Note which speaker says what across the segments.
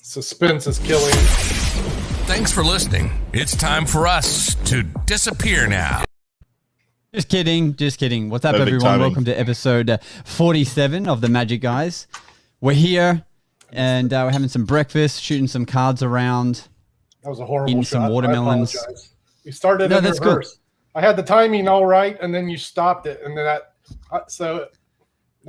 Speaker 1: Suspense is killing.
Speaker 2: Thanks for listening. It's time for us to disappear now.
Speaker 3: Just kidding. Just kidding. What's up,
Speaker 4: Perfect
Speaker 3: everyone?
Speaker 4: timing.
Speaker 3: Welcome to episode 47 of The Magic Guys. We're here and we're having some breakfast, shooting some cards around.
Speaker 1: That was a horrible
Speaker 3: Eating
Speaker 1: shot.
Speaker 3: some watermelons.
Speaker 1: I apologize. You started
Speaker 3: No,
Speaker 1: in
Speaker 3: that's
Speaker 1: reverse.
Speaker 3: good.
Speaker 1: I had the timing all right, and then you stopped it, and then so.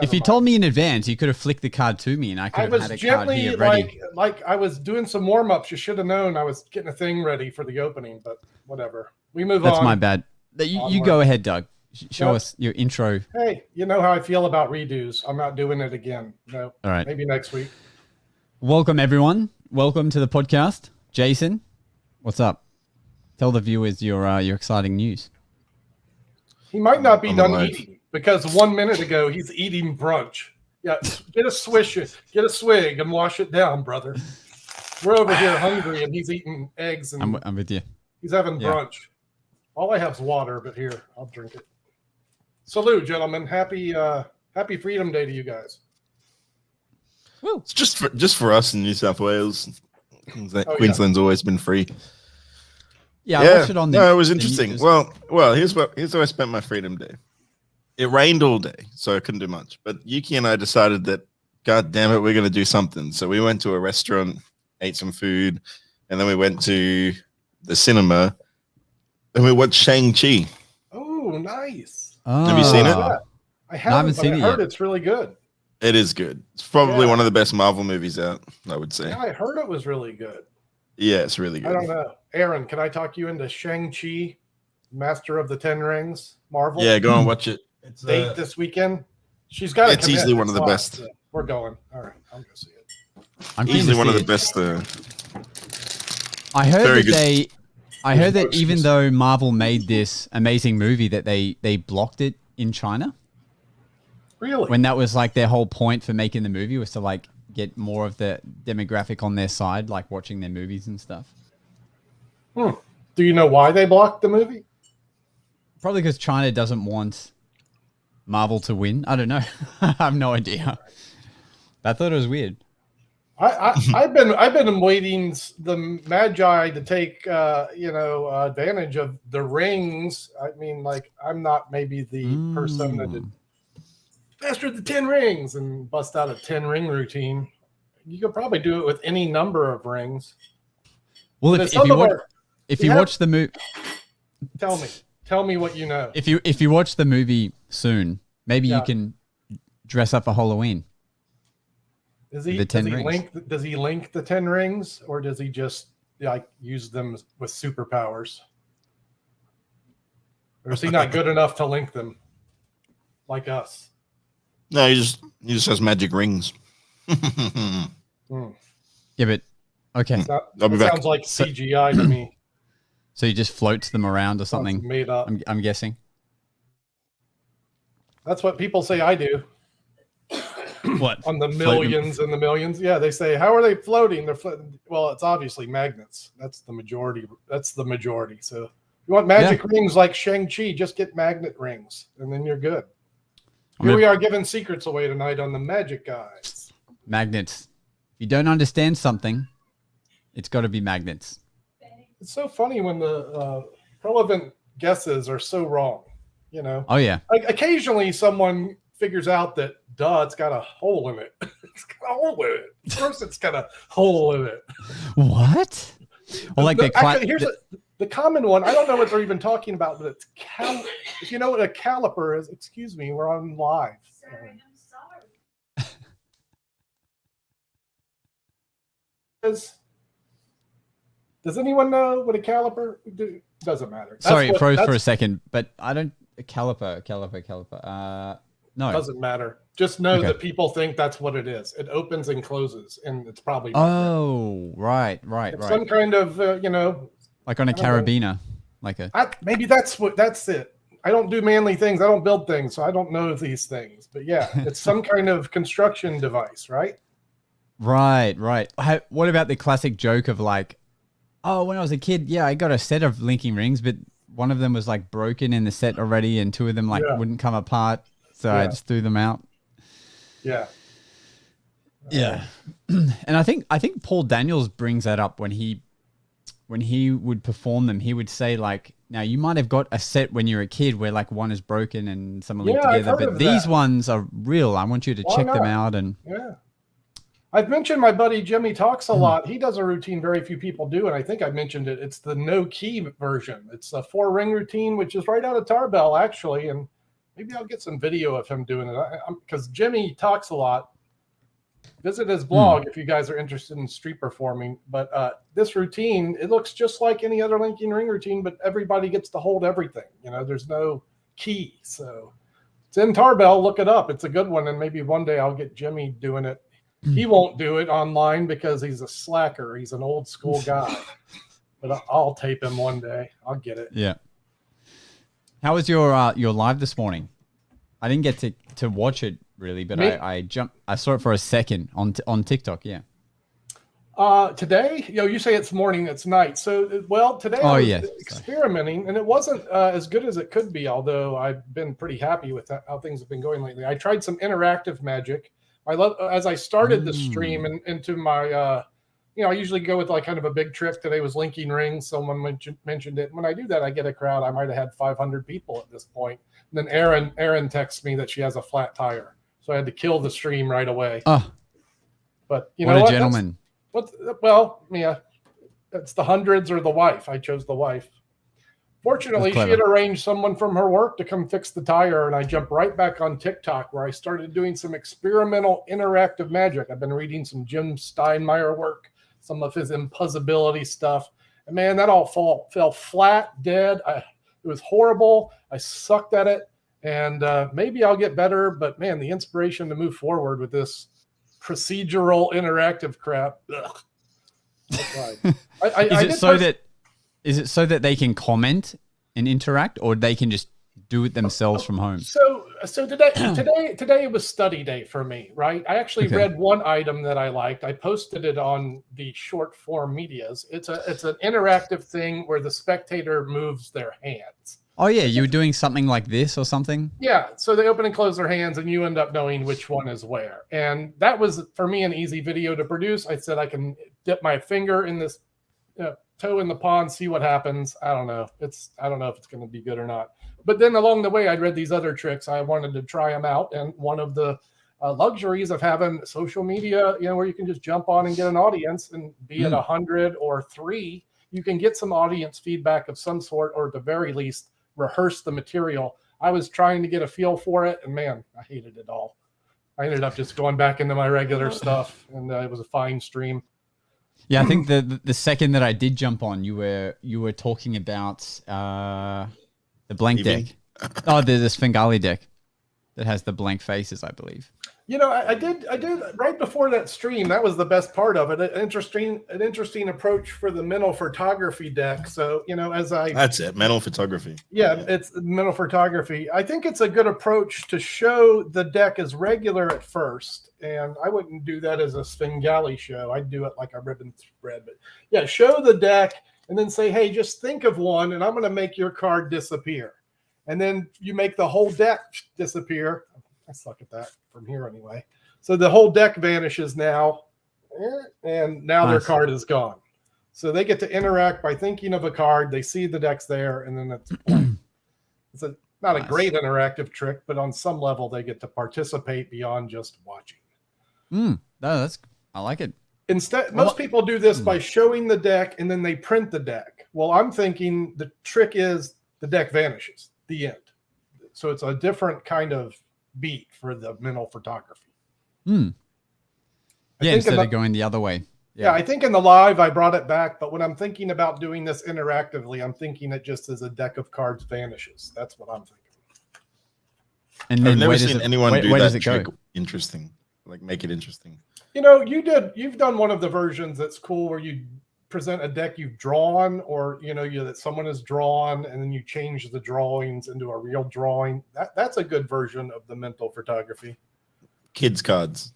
Speaker 3: If you told me in advance, you could have flicked the card to me and I could
Speaker 1: I
Speaker 3: have
Speaker 1: was
Speaker 3: had a card
Speaker 1: gently
Speaker 3: here ready.
Speaker 1: like I was doing some warm ups. You should have known I was getting a thing ready for the opening, but whatever. We move on.
Speaker 3: That's my bad. You go ahead, Doug. Show us your intro.
Speaker 1: Hey, you know how I feel about redos. I'm not doing it again. No.
Speaker 3: All right.
Speaker 1: Maybe next week.
Speaker 3: Welcome, everyone. Welcome to the podcast. Jason, what's up? Tell the viewers your exciting news.
Speaker 1: He might not be
Speaker 4: I'm
Speaker 1: done
Speaker 4: alive.
Speaker 1: eating because 1 minute ago he's eating brunch. Yeah, get a swig and wash it down, brother. We're over here hungry and he's eating eggs and
Speaker 3: I'm with you.
Speaker 1: he's having
Speaker 3: Yeah.
Speaker 1: brunch. All I have is water, but here, I'll drink it. Salute, gentlemen. Happy Freedom Day to you guys.
Speaker 3: Woo.
Speaker 4: It's just for us in New South Wales. Queensland's always been free.
Speaker 3: Yeah, I watched it on the
Speaker 4: no, it was
Speaker 3: the
Speaker 4: interesting.
Speaker 3: news.
Speaker 4: Well, here's how I spent my Freedom Day. It rained all day, so I couldn't do much. But Yuki and I decided that, God damn it, we're going to do something. So we went to a restaurant, ate some food, and then we went to the cinema, and we watched Shang-Chi.
Speaker 1: Oh, nice.
Speaker 4: Have you seen it?
Speaker 1: Yeah. I haven't
Speaker 3: seen
Speaker 1: but
Speaker 3: it
Speaker 1: I heard
Speaker 3: yet.
Speaker 1: it's really good.
Speaker 4: It is good. It's probably
Speaker 1: Yeah.
Speaker 4: one of the best Marvel movies out, I would say.
Speaker 1: Yeah, I heard it was really good.
Speaker 4: Yeah, it's really good.
Speaker 1: I don't know. Aaron, can I talk you into Shang-Chi, Master of the Ten Rings, Marvel?
Speaker 4: Yeah, go and watch it. It's
Speaker 1: Date this weekend. She's got
Speaker 4: It's easily one of the best.
Speaker 1: We're going. All right, I'll go see it.
Speaker 3: I'm keen
Speaker 4: easily
Speaker 3: to
Speaker 4: one of
Speaker 3: see
Speaker 4: the
Speaker 3: it.
Speaker 4: best.
Speaker 3: I heard
Speaker 4: Very
Speaker 3: that
Speaker 4: good.
Speaker 3: I heard that even though Marvel made this amazing movie, that they blocked it in China.
Speaker 1: Really?
Speaker 3: When that was like their whole point for making the movie was to like get more of the demographic on their side, like watching their movies and stuff.
Speaker 1: Do you know why they blocked the movie?
Speaker 3: Probably because China doesn't want Marvel to win. I don't know. I have no idea. I thought it was weird.
Speaker 1: I've been waiting the Magi to take advantage of the rings. I mean, like I'm not maybe the person that did Master of the 10 Rings and bust out a 10 ring routine. You could probably do it with any number of rings.
Speaker 3: Well,
Speaker 1: But
Speaker 3: if
Speaker 1: some
Speaker 3: you
Speaker 1: of
Speaker 3: watch,
Speaker 1: our-
Speaker 3: if
Speaker 1: we
Speaker 3: you
Speaker 1: have-
Speaker 3: watch the movie,
Speaker 1: Tell me what you know.
Speaker 3: if you watch the movie soon, maybe
Speaker 1: Yeah.
Speaker 3: you can dress up for Halloween.
Speaker 1: Does he
Speaker 3: the 10 rings.
Speaker 1: does he link the 10 rings, or does he just like use them with superpowers? Or is he not good enough to link them like us?
Speaker 4: No, he just has magic rings.
Speaker 3: Yeah, but okay.
Speaker 4: I'll be back.
Speaker 1: Sounds like CGI to me.
Speaker 3: So he just floats them around or
Speaker 1: Sounds
Speaker 3: something.
Speaker 1: made up.
Speaker 3: I'm guessing.
Speaker 1: That's what people say I do
Speaker 3: What?
Speaker 1: on the
Speaker 3: Float them-
Speaker 1: millions and the millions. Yeah, they say, how are they floating? They're floating. Well, it's obviously magnets. That's the majority. So if you want magic rings like Shang-Chi, just get magnet rings, and then you're good. Here we are giving secrets away tonight on the Magic Guys.
Speaker 3: Magnets. If you don't understand something, it's got to be magnets.
Speaker 1: It's so funny when the relevant guesses are so wrong. You know,
Speaker 3: Oh yeah.
Speaker 1: like occasionally someone figures out that, it's got a hole in it. It's got a hole in it. Of course, it's got a hole in it.
Speaker 3: What? Or like
Speaker 1: Actually, here's the common one. I don't know what they're even talking about, but it's if you know what a caliper is. Excuse me, we're on live.
Speaker 5: Sorry, I'm sorry.
Speaker 1: Does anyone know what a caliper? Doesn't matter.
Speaker 3: Sorry, it froze for a
Speaker 1: that's-
Speaker 3: second, but I don't. Caliper. No.
Speaker 1: Doesn't matter. Just know
Speaker 3: Okay.
Speaker 1: that people think that's what it is. It opens and closes, and it's probably
Speaker 3: Oh, right.
Speaker 1: it's some kind of
Speaker 3: Like on a
Speaker 1: I don't know.
Speaker 3: carabiner, like a.
Speaker 1: maybe that's it. I don't do manly things. I don't build things, so I don't know these things. But yeah, it's some kind of construction device, right?
Speaker 3: Right. What about the classic joke of like, oh, when I was a kid, yeah, I got a set of linking rings, but one of them was like broken in the set already, and two of them like
Speaker 1: Yeah.
Speaker 3: wouldn't come apart, so I
Speaker 1: Yeah.
Speaker 3: just threw them out.
Speaker 1: Yeah.
Speaker 3: Yeah. And I think Paul Daniels brings that up when he would perform them. He would say like, now you might have got a set when you're a kid where like one is broken and some are linked
Speaker 1: Yeah, I've
Speaker 3: together,
Speaker 1: heard
Speaker 3: but
Speaker 1: of
Speaker 3: these
Speaker 1: that.
Speaker 3: ones are real. I want you to
Speaker 1: Why
Speaker 3: check them
Speaker 1: not?
Speaker 3: out. And
Speaker 1: Yeah. I've mentioned my buddy Jimmy Talks a lot. He does a routine very few people do, and I think I mentioned it. It's the no key version. It's a 4-ring routine, which is right out of Tarbell, actually. And maybe I'll get some video of him doing it because Jimmy talks a lot. Visit his blog if you guys are interested in street performing. But this routine, it looks just like any other linking ring routine, but everybody gets to hold everything. You know, there's no key. So it's in Tarbell. Look it up. It's a good one. And maybe one day I'll get Jimmy doing it. He won't do it online because he's a slacker. He's an old school guy. But I'll tape him one day. I'll get it.
Speaker 3: yeah. How was your live this morning? I didn't get to watch it really, but I saw it for a second on TikTok. Yeah.
Speaker 1: Today, you say it's morning, it's night. So, well, today I was experimenting, and it wasn't as good as it could be, although I've been pretty happy with how things have been going lately. I tried some interactive magic. As I started the stream and into my, I usually go with like kind of a big trick. Today was linking rings. Someone mentioned it. When I do that, I get a crowd. I might have had 500 people at this point. And then Erin texts me that she has a flat tire. So I had to kill the stream right away.
Speaker 3: Oh,
Speaker 1: but you
Speaker 3: what
Speaker 1: know
Speaker 3: a
Speaker 1: what?
Speaker 3: gentleman.
Speaker 1: Well, yeah, it's the hundreds or the wife. I chose the wife. Fortunately, she had arranged someone from her work to come fix the tire, and I jumped right back on TikTok where I started doing some experimental interactive magic. I've been reading some Jim Steinmeier work, some of his impossibility stuff, and man, that all fell flat, dead. It was horrible. I sucked at it, and maybe I'll get better, but man, the inspiration to move forward with this procedural interactive crap. Ugh.
Speaker 3: Is it so that they can comment and interact, or they can just do it themselves from home?
Speaker 1: So today it was study day for me, right? I actually read one item that I liked. I posted it on the short form medias. It's an interactive thing where the spectator moves their hands.
Speaker 3: Oh yeah, you were doing something like this or something?
Speaker 1: Yeah, so they open and close their hands and you end up knowing which one is where. And that was, for me, an easy video to produce. I said I can dip my finger in this toe in the pond, see what happens. I don't know. I don't know if it's going to be good or not. But then along the way, I'd read these other tricks. I wanted to try them out. And one of the luxuries of having social media, where you can just jump on and get an audience, and be it 100 or 3, you can get some audience feedback of some sort, or at the very least, rehearse the material. I was trying to get a feel for it, and man, I hated it all. I ended up just going back into my regular stuff, and it was a fine stream.
Speaker 3: Yeah, I think the second that I did jump on, you were talking about the blank deck. Oh, there's a Svengali deck that has the blank faces, I believe.
Speaker 1: I did right before that stream. That was the best part of it. An interesting approach for the mental photography deck. So,
Speaker 4: that's it, mental photography.
Speaker 1: Yeah, it's mental photography. I think it's a good approach to show the deck as regular at first. And I wouldn't do that as a Svengali show. I'd do it like a ribbon spread. But yeah, show the deck and then say, hey, just think of one, and I'm going to make your card disappear. And then you make the whole deck disappear. I suck at that from here anyway. So the whole deck vanishes now, and now their card is gone. So they get to interact by thinking of a card. They see the deck's there, and then it's not a great interactive trick, but on some level they get to participate beyond just watching.
Speaker 3: I like it.
Speaker 1: Instead, most people do this by showing the deck and then they print the deck. Well, I'm thinking the trick is the deck vanishes, the end. So it's a different kind of beat for the mental photography.
Speaker 3: Yeah, instead of going the other way.
Speaker 1: Yeah, I think in the live I brought it back, but when I'm thinking about doing this interactively, I'm thinking it just as a deck of cards vanishes. That's what I'm thinking.
Speaker 3: And then
Speaker 4: I've never seen anyone do
Speaker 3: where
Speaker 4: that
Speaker 3: does it
Speaker 4: trick
Speaker 3: go?
Speaker 4: interesting. Like, make it interesting.
Speaker 1: You've done one of the versions that's cool where you present a deck you've drawn, or that someone has drawn, and then you change the drawings into a real drawing. That's a good version of the mental photography.
Speaker 4: Kids cards.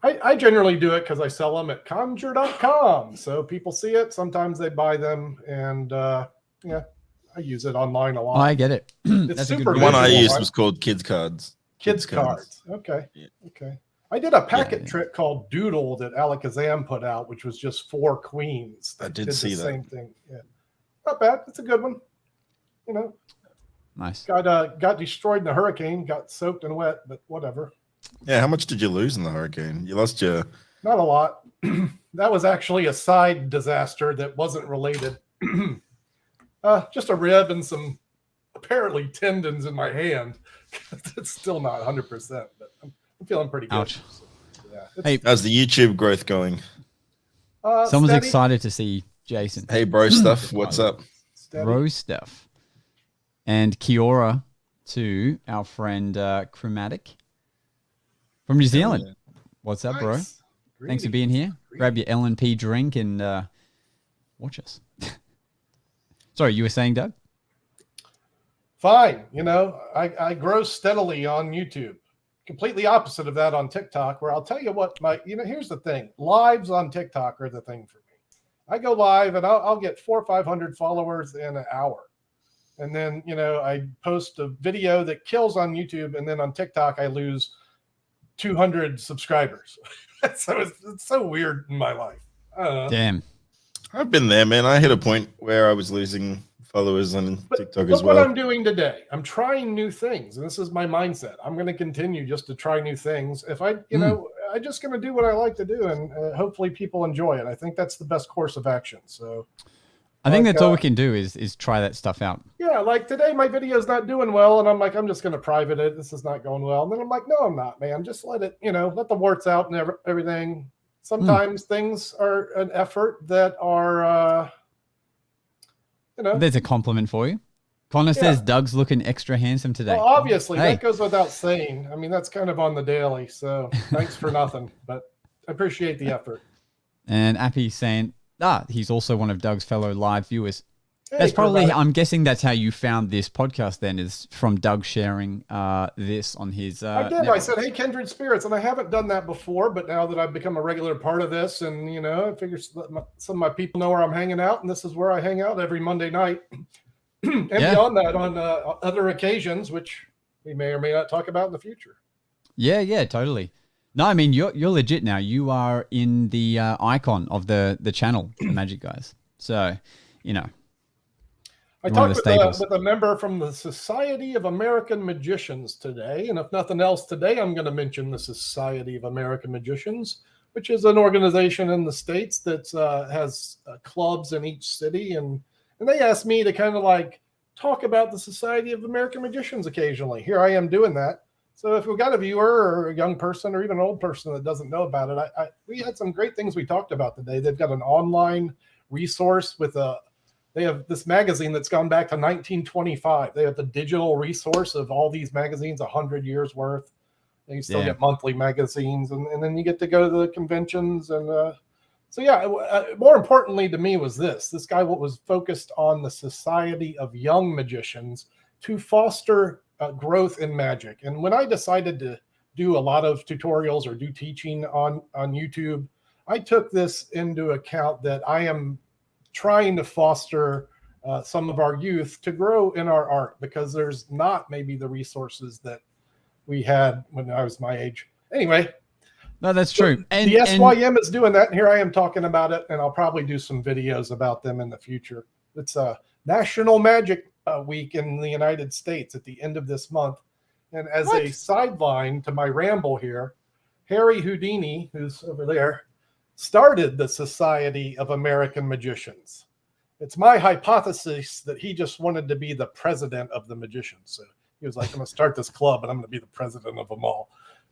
Speaker 1: I generally do it because I sell them at conjure.com, so people see it. Sometimes they buy them, and I use it online a lot.
Speaker 3: Oh, I get it.
Speaker 1: It's super
Speaker 4: The one I
Speaker 1: visual,
Speaker 4: used
Speaker 1: right?
Speaker 4: was called Kids Cards.
Speaker 1: Kids cards. Okay.
Speaker 4: Yeah.
Speaker 1: Okay. I did a packet trick called Doodle that Alakazam put out, which was just 4 queens.
Speaker 4: I did see that.
Speaker 1: Same thing. Yeah. Not bad. It's a good one. You know.
Speaker 3: Nice.
Speaker 1: Got destroyed in the hurricane, got soaked and wet, but whatever.
Speaker 4: Yeah, how much did you lose in the hurricane? You lost your...
Speaker 1: Not a lot. That was actually a side disaster that wasn't related. Just a rib and some apparently tendons in my hand. It's still not 100%, but I'm feeling pretty good.
Speaker 3: Ouch.
Speaker 1: So, yeah.
Speaker 3: Hey,
Speaker 4: how's the YouTube growth going?
Speaker 3: someone's
Speaker 1: steady.
Speaker 3: excited to see Jason.
Speaker 4: Hey, bro stuff, what's up?
Speaker 1: Steady.
Speaker 3: Rose stuff. And Kiora to our friend Chromatic from New Zealand.
Speaker 4: yeah.
Speaker 3: What's up, bro?
Speaker 1: Nice.
Speaker 3: Thanks for being here. Grab your LNP drink and watch us. Sorry, you were saying, Doug?
Speaker 1: Fine. You know, I grow steadily on YouTube. Completely opposite of that on TikTok, where I'll tell you what, here's the thing. Lives on TikTok are the thing for me. I go live and I'll get 400 or 500 followers in an hour. And then, I post a video that kills on YouTube, and then on TikTok, I lose 200 subscribers. So it's so weird in my life.
Speaker 3: Damn.
Speaker 4: I've been there, man. I hit a point where I was losing followers on TikTok as
Speaker 1: Look
Speaker 4: well.
Speaker 1: what I'm doing today. I'm trying new things, and this is my mindset. I'm going to continue just to try new things. If I'm just going to do what I like to do, and hopefully people enjoy it. I think that's the best course of action. So
Speaker 3: I think that's all we can do is try that stuff out.
Speaker 1: Yeah, like today my video's not doing well, and I'm like, I'm just going to private it. This is not going well. And then I'm like, no, I'm not, man. Just let it, let the warts out and everything. Sometimes things are an effort that are,
Speaker 3: There's a compliment for you. Connor says Doug's looking extra handsome today.
Speaker 1: Well, obviously,
Speaker 3: Hey.
Speaker 1: that goes without saying. I mean, that's kind of on the daily. So thanks for nothing, but I appreciate the effort.
Speaker 3: And Appy's saying, he's also one of Doug's fellow live viewers.
Speaker 1: Hey,
Speaker 3: That's probably,
Speaker 1: everybody.
Speaker 3: I'm guessing that's how you found this podcast then, is from Doug sharing this on his
Speaker 1: I did.
Speaker 3: network.
Speaker 1: I said, hey, kindred spirits. And I haven't done that before, but now that I've become a regular part of this, and, I figure some of my people know where I'm hanging out, and this is where I hang out every Monday night. And beyond that, on other occasions, which we may or may not talk about in the future.
Speaker 3: Yeah, totally. No, I mean, you're legit now. You are in the icon of the channel, The Magic Guys. So,
Speaker 1: I
Speaker 3: one of
Speaker 1: talked
Speaker 3: the staples.
Speaker 1: with a member from the Society of American Magicians today, and if nothing else today, I'm going to mention the Society of American Magicians, which is an organization in the States that has clubs in each city, and they asked me to kind of like talk about the Society of American Magicians occasionally. Here I am doing that. So if we've got a viewer or a young person or even an old person that doesn't know about it, we had some great things we talked about today. They've got an online resource they have this magazine that's gone back to 1925. They have the digital resource of all these magazines, 100 years worth. And you still get monthly magazines, and then you get to go to the conventions. And more importantly to me was this guy was focused on the Society of Young Magicians to foster growth in magic. And when I decided to do a lot of tutorials or do teaching on YouTube, I took this into account that I am trying to foster some of our youth to grow in our art, because there's not maybe the resources that we had when I was my age. Anyway.
Speaker 3: No, that's true. And
Speaker 1: the SYM is doing that, and here I am talking about it, and I'll probably do some videos about them in the future. It's a National Magic Week in the United States at the end of this month. And as a sideline to my ramble here, Harry Houdini, who's over there, started the Society of American Magicians. It's my hypothesis that he just wanted to be the president of the magicians. So he was like, I'm going to start this club, and I'm going to be the president of them all.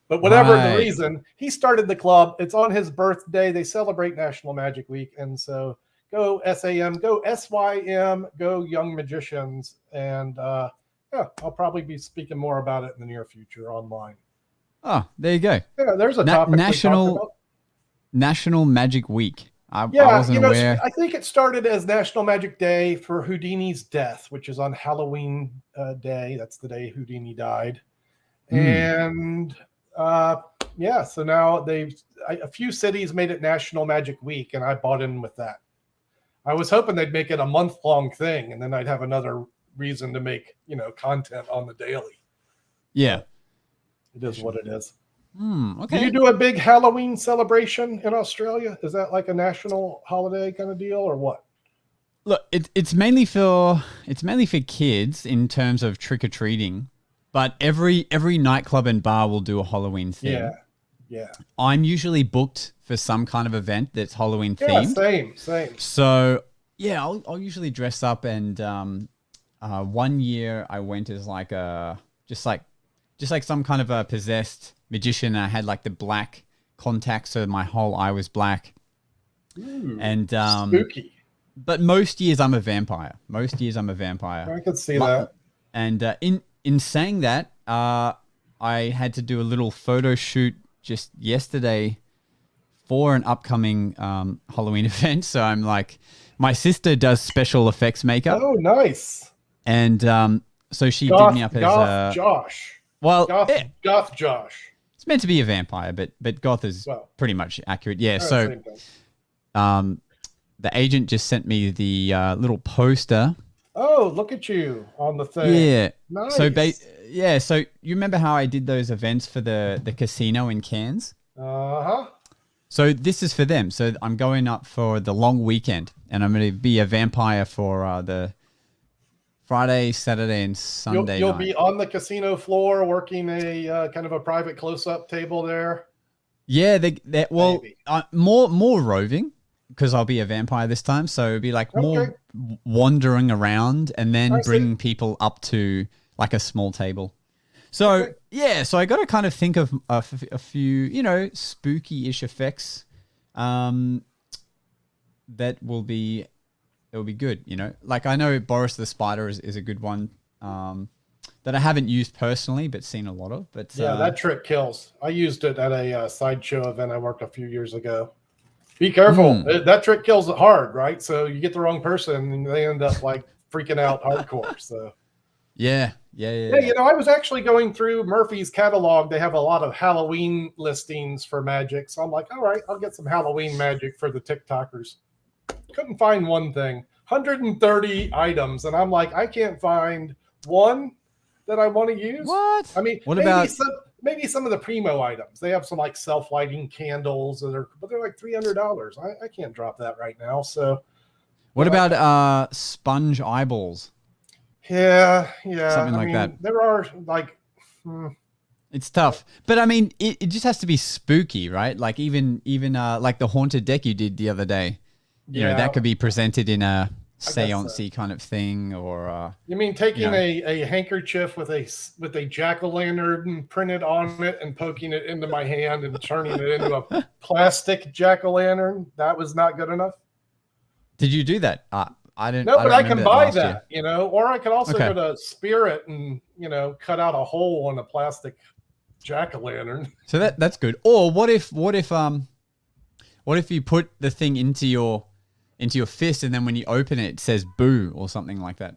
Speaker 1: But whatever the reason, he started the club. It's on his birthday. They celebrate National Magic Week. And so go SAM, go SYM, go Young Magicians. And I'll probably be speaking more about it in the near future online.
Speaker 3: Oh, there you go.
Speaker 1: Yeah, there's a topic
Speaker 3: National Magic Week. I
Speaker 1: Yeah,
Speaker 3: wasn't aware.
Speaker 1: I think it started as National Magic Day for Houdini's death, which is on Halloween Day. That's the day Houdini died. And so now a few cities made it National Magic Week, and I bought in with that. I was hoping they'd make it a month-long thing, and then I'd have another reason to make, content on the daily.
Speaker 3: Yeah.
Speaker 1: It is what it is.
Speaker 3: Hmm.
Speaker 1: Do
Speaker 3: Okay.
Speaker 1: you do a big Halloween celebration in Australia? Is that like a national holiday kind of deal or what?
Speaker 3: Look, it's mainly for kids in terms of trick or treating, but every nightclub and bar will do a Halloween theme.
Speaker 1: Yeah. Yeah.
Speaker 3: I'm usually booked for some kind of event that's Halloween
Speaker 1: Yeah,
Speaker 3: themed.
Speaker 1: same.
Speaker 3: So yeah, I'll usually dress up, and one year I went as like just like some kind of a possessed magician. I had like the black contacts, so my whole eye was black.
Speaker 1: Ooh,
Speaker 3: And
Speaker 1: spooky.
Speaker 3: but most years I'm a vampire. I
Speaker 1: could see that.
Speaker 3: And in saying that, I had to do a little photo shoot just yesterday for an upcoming Halloween event. So I'm like, my sister does special effects makeup,
Speaker 1: Oh, nice.
Speaker 3: and so she did me up as
Speaker 1: Goth Josh.
Speaker 3: well,
Speaker 1: Goth Josh.
Speaker 3: it's meant to be a vampire, but goth is
Speaker 1: Well,
Speaker 3: pretty much accurate. Yeah.
Speaker 1: Oh,
Speaker 3: So
Speaker 1: same thing.
Speaker 3: the agent just sent me the little poster.
Speaker 1: Oh, look at you on the thing.
Speaker 3: Yeah.
Speaker 1: Nice.
Speaker 3: So you remember how I did those events for the casino in Cairns?
Speaker 1: Uh-huh.
Speaker 3: So this is for them. So I'm going up for the long weekend, and I'm going to be a vampire for the Friday, Saturday, and Sunday
Speaker 1: You'll
Speaker 3: night.
Speaker 1: be on the casino floor working a kind of a private close-up table there.
Speaker 3: Yeah, they well,
Speaker 1: Maybe.
Speaker 3: more roving, because I'll be a vampire this time. So it'll be like more wandering around, and then
Speaker 1: I see.
Speaker 3: bringing people up to like a small table. So
Speaker 1: Okay.
Speaker 3: yeah, so I got to kind of think of a few, spooky-ish effects, that will be good. Like I know Boris the Spider is a good one, that I haven't used personally, but seen a lot of. But
Speaker 1: Yeah, that trick kills. I used it at a sideshow event I worked a few years ago. Be careful. That trick kills it hard, right? So you get the wrong person and they end up like freaking out hardcore. So
Speaker 3: yeah.
Speaker 1: yeah, I was actually going through Murphy's catalog. They have a lot of Halloween listings for magic. So I'm like, all right, I'll get some Halloween magic for the TikTokers. Couldn't find one thing. 130 items. And I'm like, I can't find one that I want to use.
Speaker 3: What?
Speaker 1: I mean,
Speaker 3: What about
Speaker 1: maybe some of the primo items? They have some like self-lighting candles, but they're like $300. I can't drop that right now. So
Speaker 3: what about sponge eyeballs?
Speaker 1: yeah.
Speaker 3: Something like that.
Speaker 1: There are like.
Speaker 3: It's tough, but I mean, it just has to be spooky, right? Like even like the haunted deck you did the other day. That could be presented in a seance-y kind of thing, or
Speaker 1: you mean taking a handkerchief with a jack-o'-lantern printed on it and poking it into my hand and turning it into a plastic jack-o'-lantern? That was not good enough.
Speaker 3: Did you do that? I didn't.
Speaker 1: No, but I can buy
Speaker 3: last year.
Speaker 1: that, or I could also
Speaker 3: Okay.
Speaker 1: go to Spirit and cut out a hole in a plastic jack-o'-lantern.
Speaker 3: So that's good. Or what if you put the thing into your fist, and then when you open it, it says "boo" or something like that?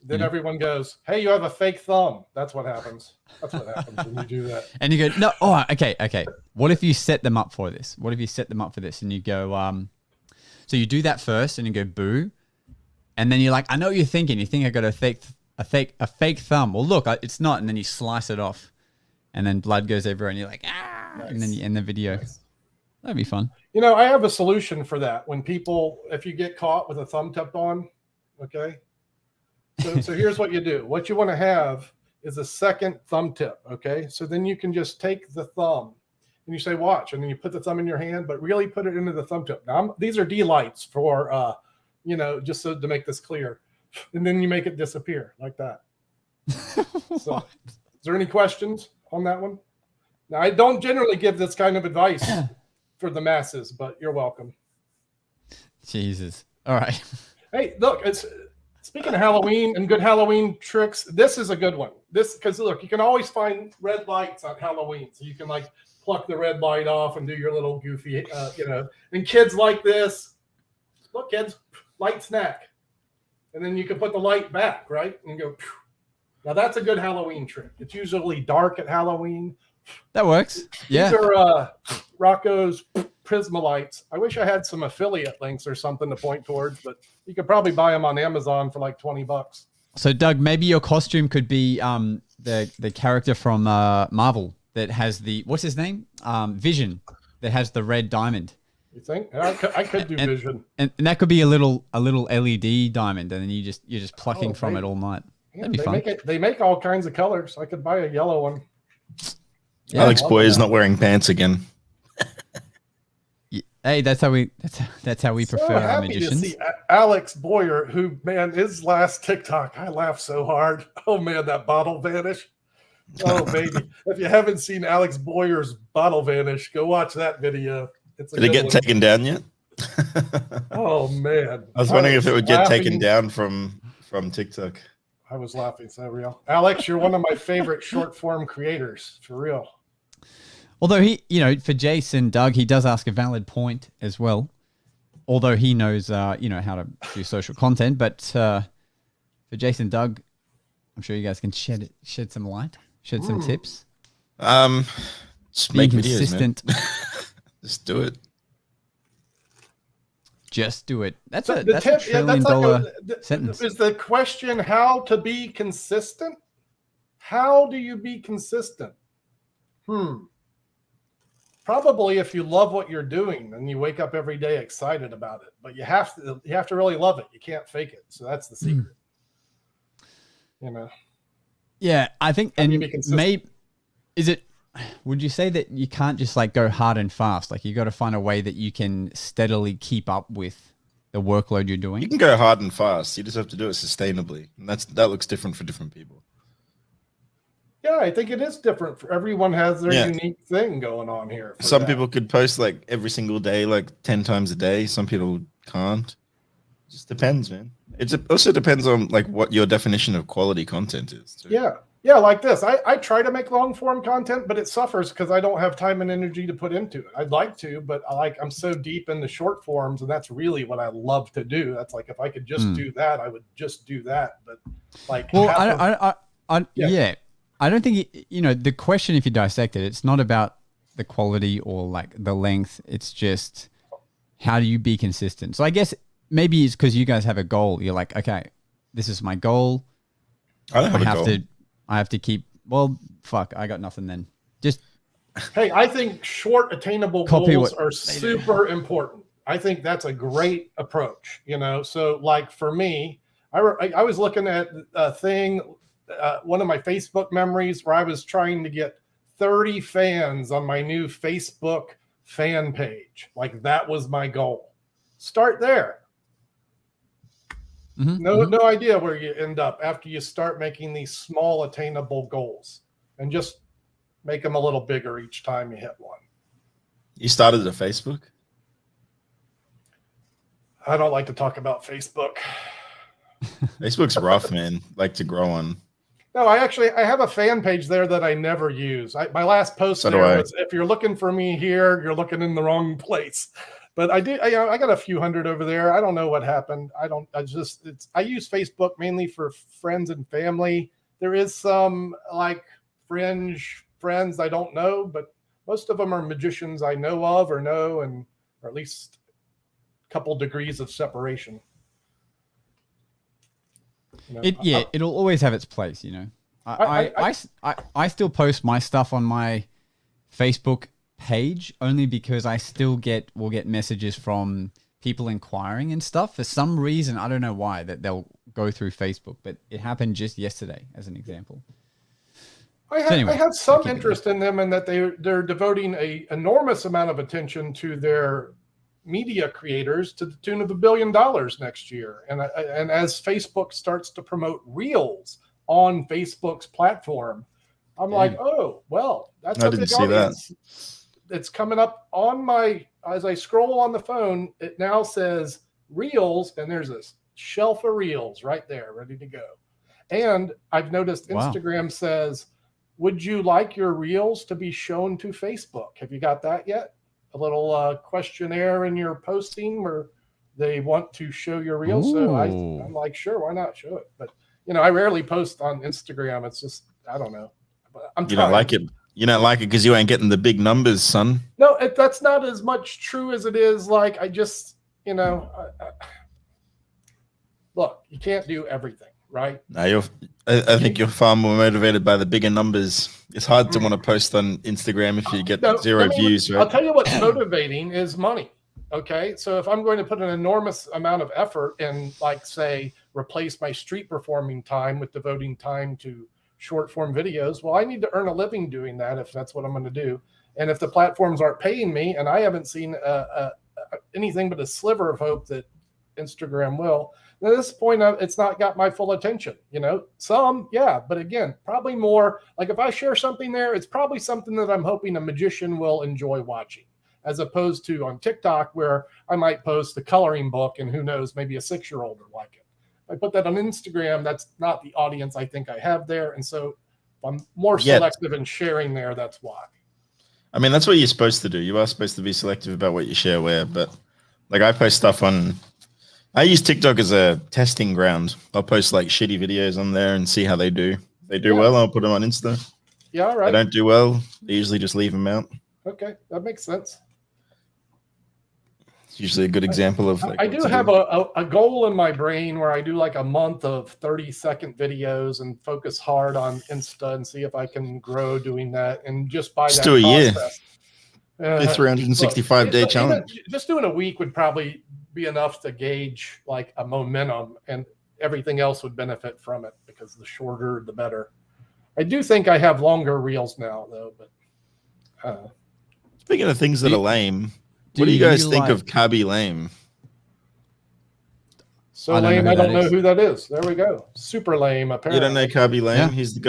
Speaker 1: Then everyone goes, "Hey, you have a fake thumb." That's what happens. That's what happens when you do that.
Speaker 3: And you go, "No, oh, okay. What if you set them up for this? And you go, so you do that first, and you go boo, and then you're like, I know what you're thinking. You think I got a fake thumb. Well, look, it's not, and then you slice it off, and then blood goes everywhere, and you're like,
Speaker 1: Nice.
Speaker 3: and then you end the video.
Speaker 1: Nice.
Speaker 3: That'd be fun.
Speaker 1: I have a solution for that. If you get caught with a thumb tip on, okay. So here's what you do. What you want to have is a second thumb tip, okay. So then you can just take the thumb and you say, watch, and then you put the thumb in your hand, but really put it into the thumb tip. Now, these are D-lights for, just so to make this clear. And then you make it disappear like that. So, is there any questions on that one? Now, I don't generally give this kind of advice for the masses, but you're welcome.
Speaker 3: Jesus. All right.
Speaker 1: Hey, look, speaking of Halloween and good Halloween tricks, this is a good one. Because look, you can always find red lights on Halloween. So you can like pluck the red light off and do your little goofy, and kids like this. Look, kids, light snack. And then you can put the light back, right? And go, phew. Now that's a good Halloween trick. It's usually dark at Halloween.
Speaker 3: That works. Yeah.
Speaker 1: These are Rocco's Prismalights. I wish I had some affiliate links or something to point towards, but you could probably buy them on Amazon for like $20.
Speaker 3: So, Doug, maybe your costume could be the character from Marvel, that has what's his name? Vision, that has the red diamond.
Speaker 1: You think? I could do Vision.
Speaker 3: And that could be a little LED diamond, and then you're just plucking from it all night.
Speaker 1: Yeah,
Speaker 3: That'd be fun.
Speaker 1: They make all kinds of colors. I could buy a yellow one.
Speaker 3: Yeah.
Speaker 4: Alex Boy is not wearing pants again.
Speaker 3: Hey, that's how we prefer our magicians.
Speaker 1: To see Alex Boyer, who, man, his last TikTok, I laughed so hard. Oh man, that bottle vanish. Oh baby, if you haven't seen Alex Boyer's bottle vanish, go watch that video.
Speaker 4: Did it get taken down yet?
Speaker 1: Oh man,
Speaker 4: I was wondering if it would get taken down from TikTok.
Speaker 1: I was laughing so real. Alex, you're one of my favorite short form creators, for real.
Speaker 3: Although for Jason, Doug, he does ask a valid point as well. Although he knows, how to do social content, but for Jason, Doug, I'm sure you guys can shed some light, shed some tips.
Speaker 4: Just make videos,
Speaker 3: consistent.
Speaker 4: man. Just do it.
Speaker 3: Just do it. That's
Speaker 1: So
Speaker 3: a $1 trillion sentence.
Speaker 1: Is the question how to be consistent? How do you be consistent? Probably if you love what you're doing and you wake up every day excited about it. But you have to really love it. You can't fake it. So that's the secret.
Speaker 3: Yeah, I think, and maybe would you say that you can't just like go hard and fast? Like you got to find a way that you can steadily keep up with the workload you're doing?
Speaker 4: You can go hard and fast. You just have to do it sustainably. And that looks different for different people.
Speaker 1: Yeah, I think it is different. Everyone has their unique thing going on here.
Speaker 4: Some people could post like every single day, like 10 times a day. Some people can't. It just depends, man. It also depends on like what your definition of quality content is, too.
Speaker 1: Yeah, like this. I try to make long form content, but it suffers because I don't have time and energy to put into it. I'd like to, but I'm so deep in the short forms, and that's really what I love to do. That's like if I could just do that, I would just do that. But like,
Speaker 3: well, I don't think the question, if you dissect it, it's not about the quality or like the length. It's just how do you be consistent? So I guess maybe it's because you guys have a goal. You're like, okay, this is my goal.
Speaker 4: I don't have a goal.
Speaker 3: I have to keep. Well, fuck, I got nothing then. Just
Speaker 1: hey, I think short, attainable goals are super important. I think that's a great approach. So like for me, I was looking at a thing. One of my Facebook memories where I was trying to get 30 fans on my new Facebook fan page. Like that was my goal. Start there. No idea where you end up after you start making these small attainable goals, and just make them a little bigger each time you hit one.
Speaker 4: You started a Facebook?
Speaker 1: I don't like to talk about Facebook.
Speaker 4: Facebook's rough, man. Like to grow on.
Speaker 1: No, I have a fan page there that I never use. My last post was, if you're looking for me here, you're looking in the wrong place. But I got a few hundred over there. I don't know what happened. I use Facebook mainly for friends and family. There is some like fringe friends I don't know, but most of them are magicians I know of or at least a couple degrees of separation.
Speaker 3: It'll always have its place, I still post my stuff on my Facebook page only because I still will get messages from people inquiring and stuff. For some reason, I don't know why, that they'll go through Facebook, but it happened just yesterday as an example.
Speaker 1: I have some interest in them, and that they're devoting an enormous amount of attention to their media creators to the tune of $1 billion next year. And as Facebook starts to promote Reels on Facebook's platform, I'm like, oh, well, that's a big audience. It's coming up on as I scroll on the phone, it now says Reels, and there's this shelf of Reels right there, ready to go. And I've noticed Instagram says, would you like your Reels to be shown to Facebook? Have you got that yet? A little questionnaire in your posting where they want to show your Reels. So I'm like, sure, why not show it? But, I rarely post on Instagram. It's just, I don't know. But
Speaker 4: you don't like it. You don't like it because you ain't getting the big numbers, son.
Speaker 1: No, that's not as much true as it is. Like, I just, look, you can't do everything. right?
Speaker 4: No, I think you're far more motivated by the bigger numbers. It's hard to want to post on Instagram if you get
Speaker 1: No,
Speaker 4: zero views, right?
Speaker 1: I'll tell you what's motivating is money. Okay. So if I'm going to put an enormous amount of effort and, like, say, replace my street performing time with devoting time to short form videos, well, I need to earn a living doing that if that's what I'm going to do. And if the platforms aren't paying me, and I haven't seen anything but a sliver of hope that Instagram will, at this point, it's not got my full attention. Some, yeah, but again, probably more like if I share something there, it's probably something that I'm hoping a magician will enjoy watching, as opposed to on TikTok where I might post a coloring book and who knows, maybe a 6-year-old will like it. If I put that on Instagram, that's not the audience I think I have there. And so if I'm more selective in sharing there, that's why.
Speaker 4: I mean, that's what you're supposed to do. You are supposed to be selective about what you share where, but like I post stuff I use TikTok as a testing ground. I'll post like shitty videos on there and see how they do. If they do well, I'll put them on Insta.
Speaker 1: Yeah, all right.
Speaker 4: If they don't do well, I usually just leave them out.
Speaker 1: Okay, that makes sense.
Speaker 4: It's usually a good example of like,
Speaker 1: I do have a goal in my brain where I do like a month of 30-second videos and focus hard on Insta and see if I can grow doing that, and just by
Speaker 4: just
Speaker 1: that
Speaker 4: do a
Speaker 1: process.
Speaker 4: year. A 365-day challenge.
Speaker 1: Just doing a week would probably be enough to gauge like a momentum, and everything else would benefit from it because the shorter, the better. I do think I have longer reels now though, but
Speaker 4: speaking of things that are lame, what do you guys think of Kabi Lame?
Speaker 1: So lame, I don't know who that is. There we go. Super lame, apparently.
Speaker 4: You don't know Kabi Lame?
Speaker 3: Yeah.
Speaker 4: He's the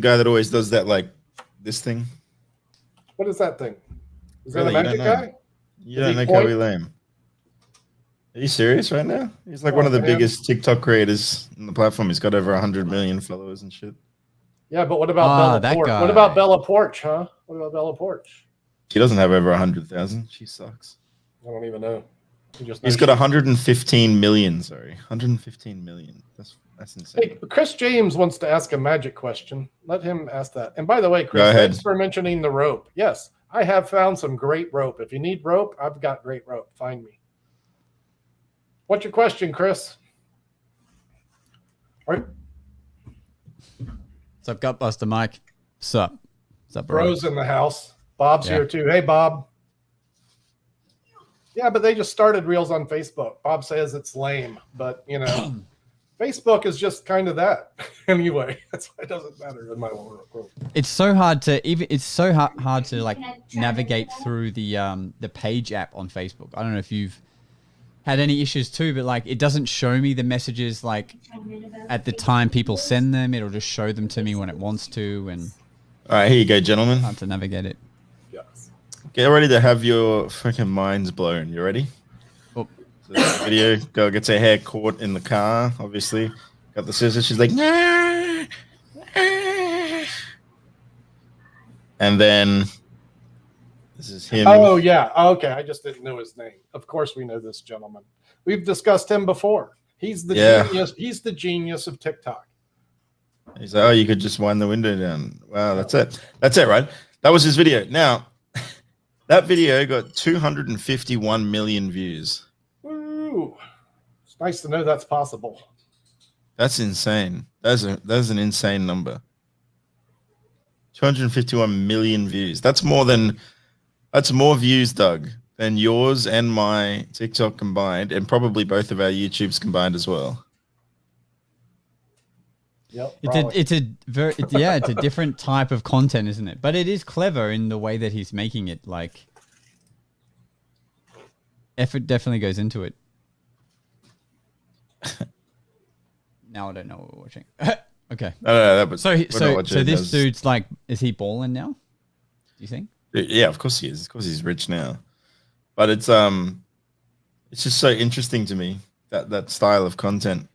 Speaker 4: guy that always does that, like this thing.
Speaker 1: What is that thing? Is
Speaker 4: Really,
Speaker 1: that a magic guy?
Speaker 4: You don't know Kabi Lame? Are you serious right now? He's like one of the biggest TikTok creators on the platform. He's got over 100 million followers and shit.
Speaker 1: Yeah, but what about Bella Porch?
Speaker 3: guy.
Speaker 1: What about Bella Porch, huh? What about Bella Porch?
Speaker 4: She doesn't have over 100,000. She sucks.
Speaker 1: I don't even know.
Speaker 4: He's got 115 million. Sorry, 115 million. That's insane.
Speaker 1: Hey, Chris James wants to ask a magic question. Let him ask that. And by the way, Chris, thanks for mentioning the rope. Yes, I have found some great rope. If you need rope, I've got great rope. Find me. What's your question, Chris? All right.
Speaker 3: What's up, Gutbuster Mike? What's up?
Speaker 1: Bro's in the house. Bob's here too. Hey, Bob. Yeah, but they just started Reels on Facebook. Bob says it's lame, but Facebook is just kind of that anyway. That's why it doesn't matter in my world.
Speaker 3: It's so hard to hard to like navigate through the page app on Facebook. I don't know if you've had any issues too, but like it doesn't show me the messages like at the time people send them. It'll just show them to me when it wants to. And
Speaker 4: all right, here you go, gentlemen.
Speaker 3: Hard to navigate it.
Speaker 1: Yes.
Speaker 4: Get ready to have your freaking minds blown. You ready?
Speaker 3: Oh.
Speaker 4: So this video, girl gets her hair caught in the car. Obviously, got the scissors. She's like, nah, nah. And then this is him.
Speaker 1: Oh yeah. Okay. I just didn't know his name. Of course, we know this gentleman. We've discussed him before. He's the genius. He's the genius of TikTok.
Speaker 4: He's like, oh, you could just wind the window down. Wow, that's it. That's it, right? That was his video. Now, that video got 251 million views.
Speaker 1: Ooh, it's nice to know that's possible.
Speaker 4: That's insane. That's an insane number. 251 million views. That's more views, Doug, than yours and my TikTok combined, and probably both of our YouTubes combined as well.
Speaker 1: Yep,
Speaker 3: it's a different type of content, isn't it? But it is clever in the way that he's making it. Like, effort definitely goes into it. Now I don't know what we're watching. Okay.
Speaker 4: No,
Speaker 3: so this dude's like, is he balling now? Do you think?
Speaker 4: Yeah, of course he is. Of course he's rich now. But it's just so interesting to me that style of content,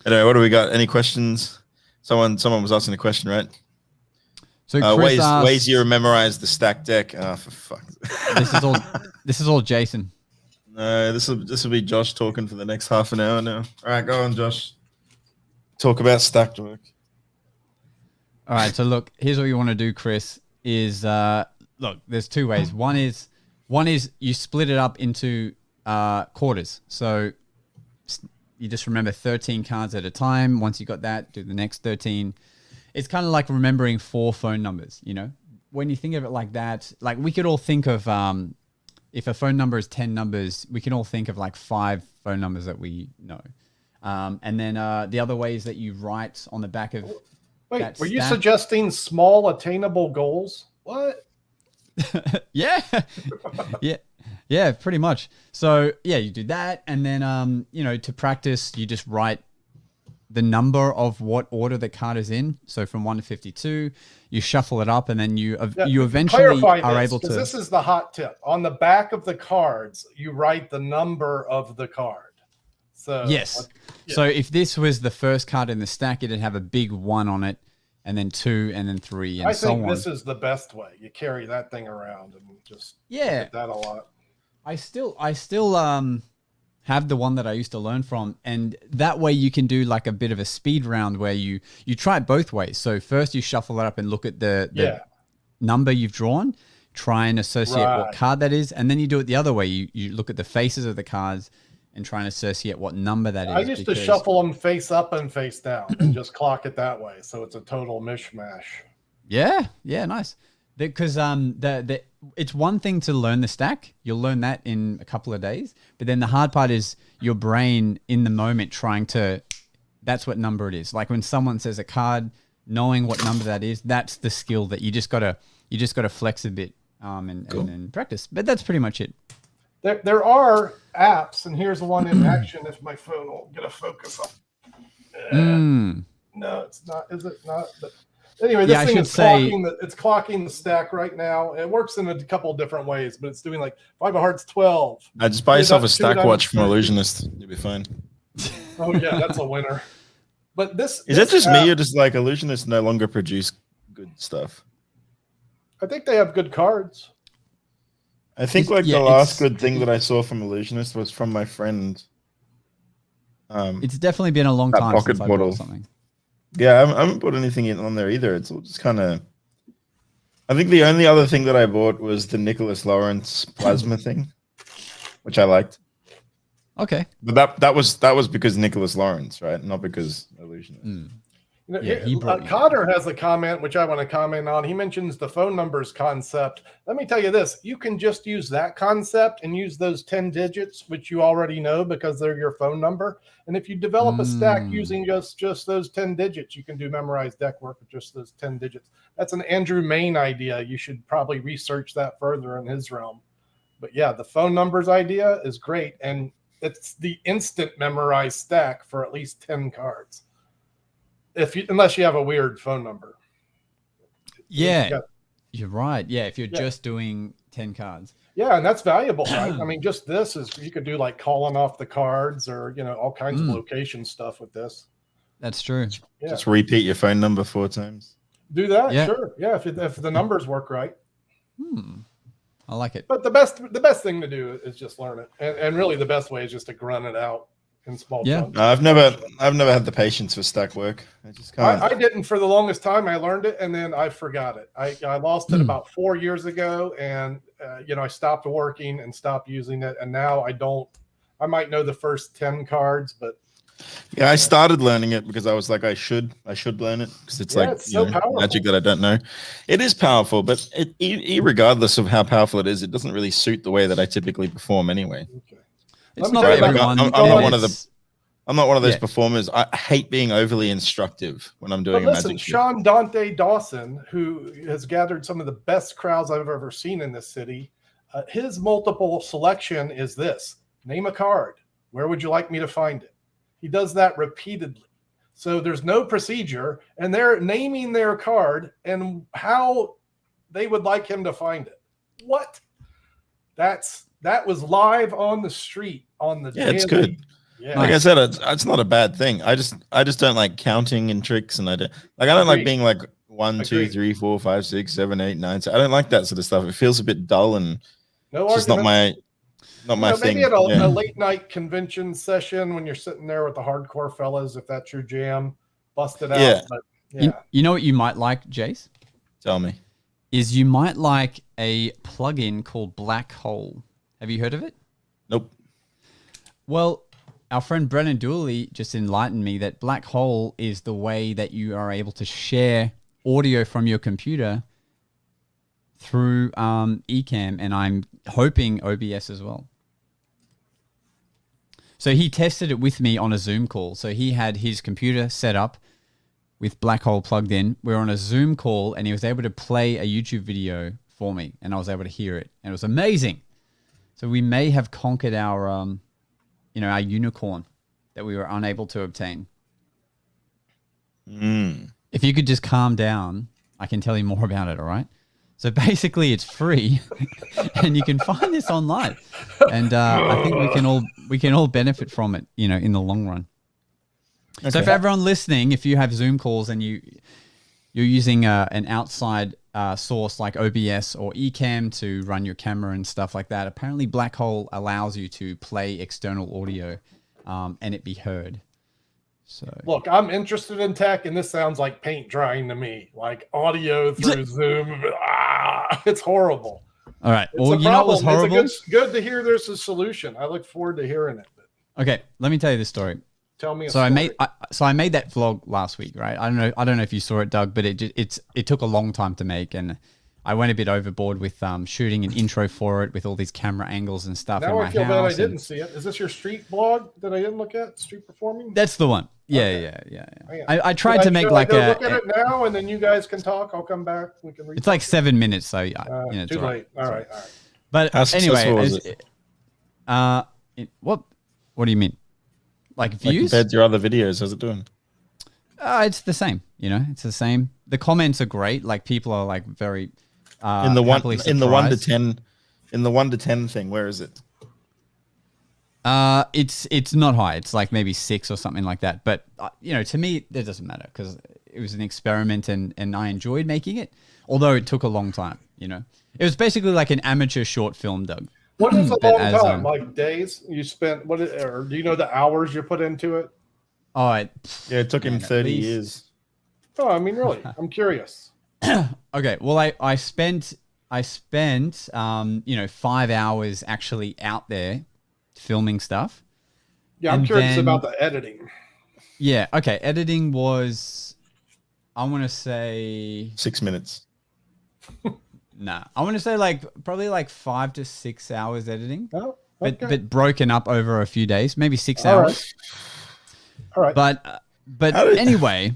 Speaker 4: Anyway, what do we got? Any questions? Someone was asking a question, right?
Speaker 3: So Chris
Speaker 4: ways you memorize the stack deck. Oh, for fuck.
Speaker 3: This is all Jason.
Speaker 4: No, this will be Josh talking for the next half an hour now. All right, go on, Josh. Talk about stacked work.
Speaker 3: All right, so look, here's what you want to do, Chris. Is look, there's two ways. One is you split it up into quarters. So you just remember 13 cards at a time. Once you got that, do the next 13. It's kind of like remembering 4 phone numbers, you know? When you think of it like that, like we could all think of, if a phone number is 10 numbers, we can all think of like 5 phone numbers that we know. And then the other way is that you write on the back of
Speaker 1: Wait, were you
Speaker 3: stack.
Speaker 1: suggesting small attainable goals? What?
Speaker 3: Yeah. Yeah, pretty much. So yeah, you do that. And then, you know, to practice, you just write the number of what order the card is in. So from 1 to 52, you shuffle it up, and then you eventually are able to.
Speaker 1: This is the hot tip. On the back of the cards, you write the number of the card. So
Speaker 3: yes. So if this was the first card in the stack, it'd have a big 1 on it, and then 2, and then 3, and so on.
Speaker 1: I think this is the best way. You carry that thing around and just look at that a lot.
Speaker 3: I still have the one that I used to learn from, and that way you can do like a bit of a speed round where you try it both ways. So first you shuffle it up and look at the number you've drawn, try and associate what card that is, and then you do it the other way. You look at the faces of the cards and try and associate what number that is.
Speaker 1: I used to shuffle them face up and face down and just clock it that way, so it's a total mishmash.
Speaker 3: Yeah, nice. Because it's one thing to learn the stack. You'll learn that in a couple of days. But then the hard part is your brain in the moment trying to, that's what number it is. Like when someone says a card, knowing what number that is, that's the skill that you just gotta flex a bit and practice. But that's pretty much it.
Speaker 1: There are apps, and here's one in action if my phone will get a focus on. No, it's not. Is it not? But anyway, this thing is clocking the stack right now. It works in a couple of different ways, but it's doing like 5 of hearts, 12.
Speaker 4: Just buy yourself a stack watch from Illusionist. You'll be fine.
Speaker 1: Oh yeah, that's a winner. But this
Speaker 4: is that just me, or does like Illusionists no longer produce good stuff?
Speaker 1: I think they have good cards.
Speaker 4: I think the last good thing that I saw from Illusionist was from my friend.
Speaker 3: It's definitely been a long time since I bought something.
Speaker 4: Yeah, I haven't put anything on there either. It's all just kind of. I think the only other thing that I bought was the Nicholas Lawrence plasma thing, which I liked.
Speaker 3: Okay,
Speaker 4: but that was because Nicholas Lawrence, right? Not because Illusionist.
Speaker 1: Cotter has a comment which I want to comment on. He mentions the phone numbers concept. Let me tell you this: you can just use that concept and use those 10 digits, which you already know because they're your phone number. And if you develop a stack using just those 10 digits, you can do memorized deck work with just those 10 digits. That's an Andrew Main idea. You should probably research that further in his realm. But yeah, the phone numbers idea is great, and it's the instant memorized stack for at least 10 cards. Unless you have a weird phone number.
Speaker 3: Yeah, you're right. Yeah, if you're just doing 10 cards.
Speaker 1: Yeah, and that's valuable, right? I mean, just this is, you could do like calling off the cards or, all kinds of location stuff with this.
Speaker 3: That's true.
Speaker 1: Yeah.
Speaker 4: Just repeat your phone number 4 times.
Speaker 1: Do that, sure. Yeah, if the numbers work right.
Speaker 3: I like it.
Speaker 1: But the best thing to do is just learn it. And really the best way is just to grunt it out. In small chunks.
Speaker 4: I've never had the patience for stack work. I just can't.
Speaker 1: I didn't for the longest time. I learned it and then I forgot it. I lost it about 4 years ago, and I stopped working and stopped using it. And now I don't. I might know the first 10 cards, but
Speaker 4: I started learning it because I was like, I should learn it because it's
Speaker 1: it's so powerful.
Speaker 4: Magic that I don't know. It is powerful, but regardless of how powerful it is, it doesn't really suit the way that I typically perform anyway.
Speaker 1: Okay.
Speaker 3: It's not everyone.
Speaker 4: I'm not one of those performers. I hate being overly instructive when I'm doing magic.
Speaker 1: Sean Dante Dawson, who has gathered some of the best crowds I've ever seen in this city, his multiple selection is this: name a card. Where would you like me to find it? He does that repeatedly. So there's no procedure, and they're naming their card and how they would like him to find it. What? That was live on the street on the
Speaker 4: it's good. Yeah. Like I said, it's not a bad thing. I just don't like counting and tricks, and I don't like being like 1, 2, 3, 4, 5, 6, 7, 8, 9. So I don't like that sort of stuff. It feels a bit dull, and it's just not my thing.
Speaker 1: Maybe at a late night convention session when you're sitting there with the hardcore fellas, if that's your jam, bust it out.
Speaker 4: Yeah.
Speaker 1: But,
Speaker 3: You know what you might like, Jace?
Speaker 4: Tell me.
Speaker 3: Is you might like a plugin called Black Hole. Have you heard of it?
Speaker 4: Nope.
Speaker 3: Well, our friend Brennan Dooley just enlightened me that black hole is the way that you are able to share audio from your computer through Ecamm, and I'm hoping OBS as well. So he tested it with me on a Zoom call. So he had his computer set up with black hole plugged in. We were on a Zoom call, and he was able to play a YouTube video for me, and I was able to hear it, and it was amazing. So we may have conquered our, our unicorn that we were unable to obtain. If you could just calm down, I can tell you more about it. All right. So basically, it's free, and you can find this online, and I think we can all benefit from it, in the long run. Okay. So for everyone listening, if you have Zoom calls and you're using an outside source like OBS or Ecamm to run your camera and stuff like that, apparently Black Hole allows you to play external audio and it be heard. So
Speaker 1: look, I'm interested in tech, and this sounds like paint drying to me, like audio through Zoom. It's horrible.
Speaker 3: All right. Well, you know what was horrible?
Speaker 1: It's good to hear there's a solution. I look forward to hearing it.
Speaker 3: Okay, let me tell you this story.
Speaker 1: Tell me.
Speaker 3: I made that vlog last week, right? I don't know if you saw it, Doug, but it took a long time to make, and I went a bit overboard with shooting an intro for it with all these camera angles and stuff.
Speaker 1: Now I feel bad I didn't see it. Is this your street blog that I didn't look at? Street performing?
Speaker 3: That's the one. Yeah,
Speaker 1: okay.
Speaker 3: Yeah. I tried to make like
Speaker 1: look at it now, and then you guys can talk. I'll come back. We can.
Speaker 3: It's like 7 minutes, so
Speaker 1: it's too late. All right.
Speaker 3: But anyway, what do you mean? Like views?
Speaker 4: Compared to your other videos, how's it doing?
Speaker 3: It's the same. It's the same. The comments are great. Like people are like very
Speaker 4: in the 1 to 10 thing. Where is it?
Speaker 3: It's not high. It's like maybe 6 or something like that. But to me, that doesn't matter because it was an experiment and I enjoyed making it. Although it took a long time. It was basically like an amateur short film, Doug.
Speaker 1: What is a long time? Like days you spent? Or do you know the hours you put into it?
Speaker 3: Oh,
Speaker 4: it took him 30 years.
Speaker 1: Oh, I mean, really? I'm curious.
Speaker 3: Okay, well, I spent 5 hours actually out there filming stuff.
Speaker 1: Yeah, I'm curious about the editing.
Speaker 3: Yeah, okay. Editing was, I want to say
Speaker 4: 6 minutes.
Speaker 3: Nah, I want to say probably 5 to 6 hours editing.
Speaker 1: Oh, okay.
Speaker 3: but broken up over a few days, maybe 6 hours.
Speaker 1: All right.
Speaker 3: But anyway,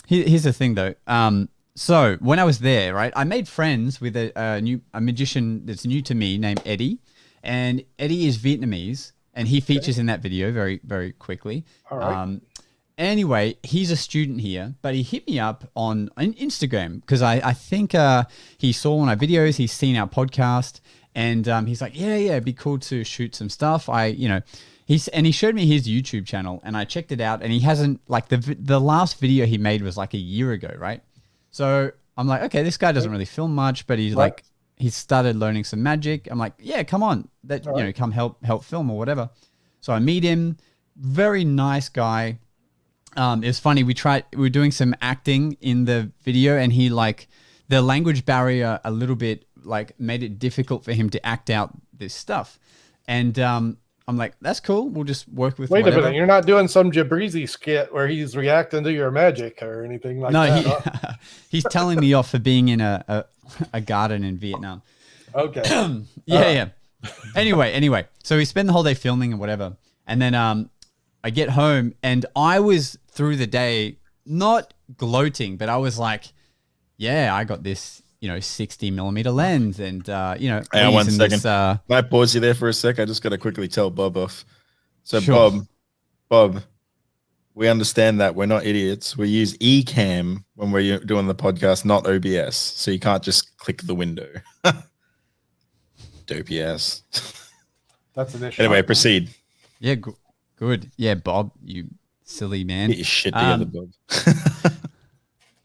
Speaker 3: here's the thing though. So when I was there, right, I made friends with a magician that's new to me named Eddie, and Eddie is Vietnamese, and he features in that video very, very quickly.
Speaker 1: All right.
Speaker 3: Anyway, he's a student here, but he hit me up on Instagram because I think he saw one of our videos, he's seen our podcast, and he's like, yeah, it'd be cool to shoot some stuff. He showed me his YouTube channel, and I checked it out, and he hasn't, like, the last video he made was like a year ago, right? So I'm like, okay, this guy doesn't really film much, but he's like, he started learning some magic. I'm like, yeah, come on, come help film or whatever. So I meet him, very nice guy. It was funny. We were doing some acting in the video, and he the language barrier a little bit made it difficult for him to act out this stuff. And I'm like, that's cool. We'll just work with.
Speaker 1: Wait
Speaker 3: whatever.
Speaker 1: a minute, you're not doing some Jabrizi skit where he's reacting to your magic or anything like that.
Speaker 3: No, he's telling me off for being in a garden in Vietnam.
Speaker 1: Okay.
Speaker 3: Yeah. Anyway, so we spend the whole day filming and whatever, and then I get home, and I was through the day not gloating, but I was like, yeah, I got this, 60mm lens, and
Speaker 4: hang on 1 second. Can I pause you there for a sec? I just got to quickly tell Bob off. So sure. Bob, we understand that we're not idiots. We use Ecamm when we're doing the podcast, not OBS. So you can't just click the window. Dopey ass. That's an issue. Anyway, proceed.
Speaker 3: Yeah, good. Yeah, Bob, you silly man.
Speaker 4: Get your shit together, Bob.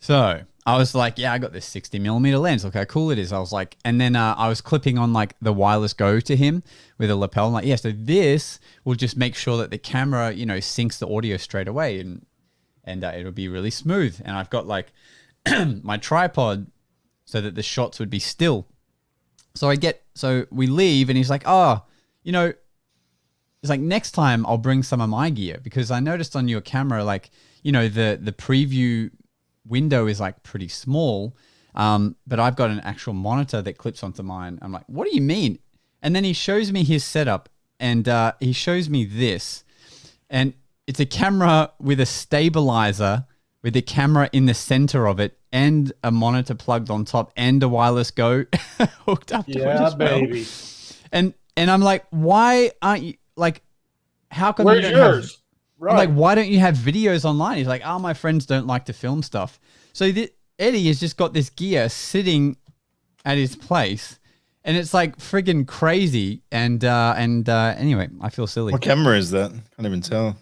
Speaker 3: So I was like, yeah, I got this 60mm lens. Look how cool it is. I was like, and then I was clipping on the wireless go to him with a lapel. I'm like, yeah, so this will just make sure that the camera, syncs the audio straight away, and it'll be really smooth. And I've got my tripod so that the shots would be still. So we leave, and he's like, oh, It's like next time I'll bring some of my gear because I noticed on your camera, like, you know, the preview window is like pretty small. But I've got an actual monitor that clips onto mine. I'm like, what do you mean? And then he shows me his setup and he shows me this. And it's a camera with a stabilizer with the camera in the center of it and a monitor plugged on top and a wireless Go hooked up to it as well.
Speaker 1: Baby.
Speaker 3: And I'm like, why aren't you like? How come
Speaker 1: Where's
Speaker 3: you don't
Speaker 1: yours?
Speaker 3: have?
Speaker 1: Right.
Speaker 3: I'm like, why don't you have videos online? He's like, oh, my friends don't like to film stuff. So Eddie has just got this gear sitting at his place, and it's like friggin' crazy. And anyway, I feel silly.
Speaker 4: What camera is that? Can't even tell.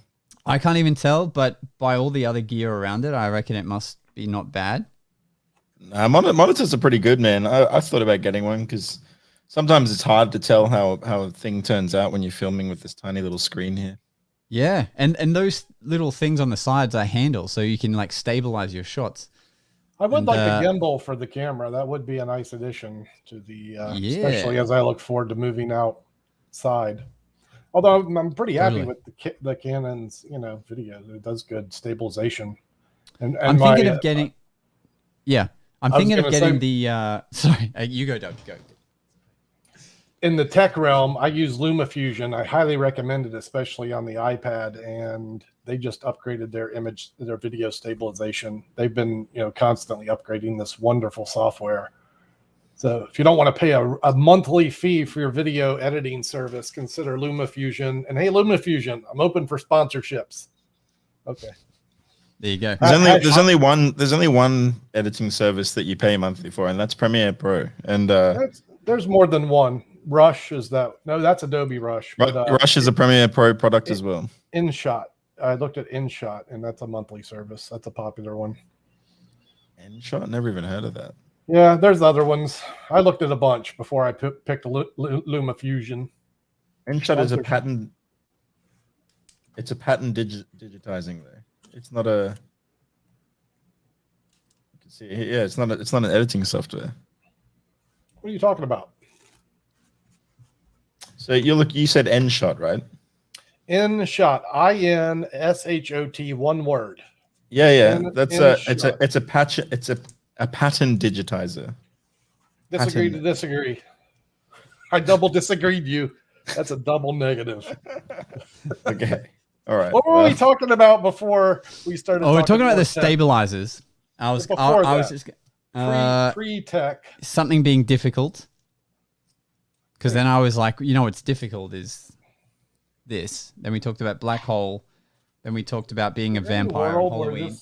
Speaker 3: I can't even tell, but by all the other gear around it, I reckon it must be not bad.
Speaker 4: Monitors are pretty good, man. I thought about getting one because sometimes it's hard to tell how a thing turns out when you're filming with this tiny little screen here.
Speaker 3: Yeah, and those little things on the sides are handles, so you can like stabilize your shots.
Speaker 1: I would like the gimbal for the camera. That would be a nice addition to the, especially as I look forward to moving outside. Although I'm pretty happy with the Canon's, video. It does good stabilization. And
Speaker 3: I'm thinking of getting. Yeah, I'm thinking of getting the. Sorry, you go, Doug. Go.
Speaker 1: In the tech realm, I use LumaFusion. I highly recommend it, especially on the iPad. And they just upgraded their video stabilization. They've been, constantly upgrading this wonderful software. So if you don't want to pay a monthly fee for your video editing service, consider LumaFusion. And hey, LumaFusion, I'm open for sponsorships. Okay.
Speaker 3: There you go.
Speaker 4: There's only one editing service that you pay monthly for, and that's Premiere Pro. And
Speaker 1: there's more than one. Rush is that? No, that's Adobe Rush. But,
Speaker 4: Rush is a Premiere Pro product as well.
Speaker 1: InShot. I looked at InShot, and that's a monthly service. That's a popular one.
Speaker 4: InShot? Never even heard of that.
Speaker 1: Yeah, there's other ones. I looked at a bunch before I picked LumaFusion.
Speaker 4: InShot is a patent. It's a patent digitizing though. It's not a. You can see, yeah, it's not an editing software.
Speaker 1: What are you talking about?
Speaker 4: So you said InShot, right?
Speaker 1: InShot, INSHOT, one word.
Speaker 4: Yeah. It's a pattern digitizer.
Speaker 1: Disagree to disagree. I double disagreed you. That's a double negative.
Speaker 4: Okay. All right.
Speaker 1: What were we talking about before we started?
Speaker 3: Oh, we're talking about the stabilizers. I was just
Speaker 1: pre-tech.
Speaker 3: Something being difficult. Because then I was like, what's difficult is this. Then we talked about Black Hole. Then we talked about being a vampire on Halloween.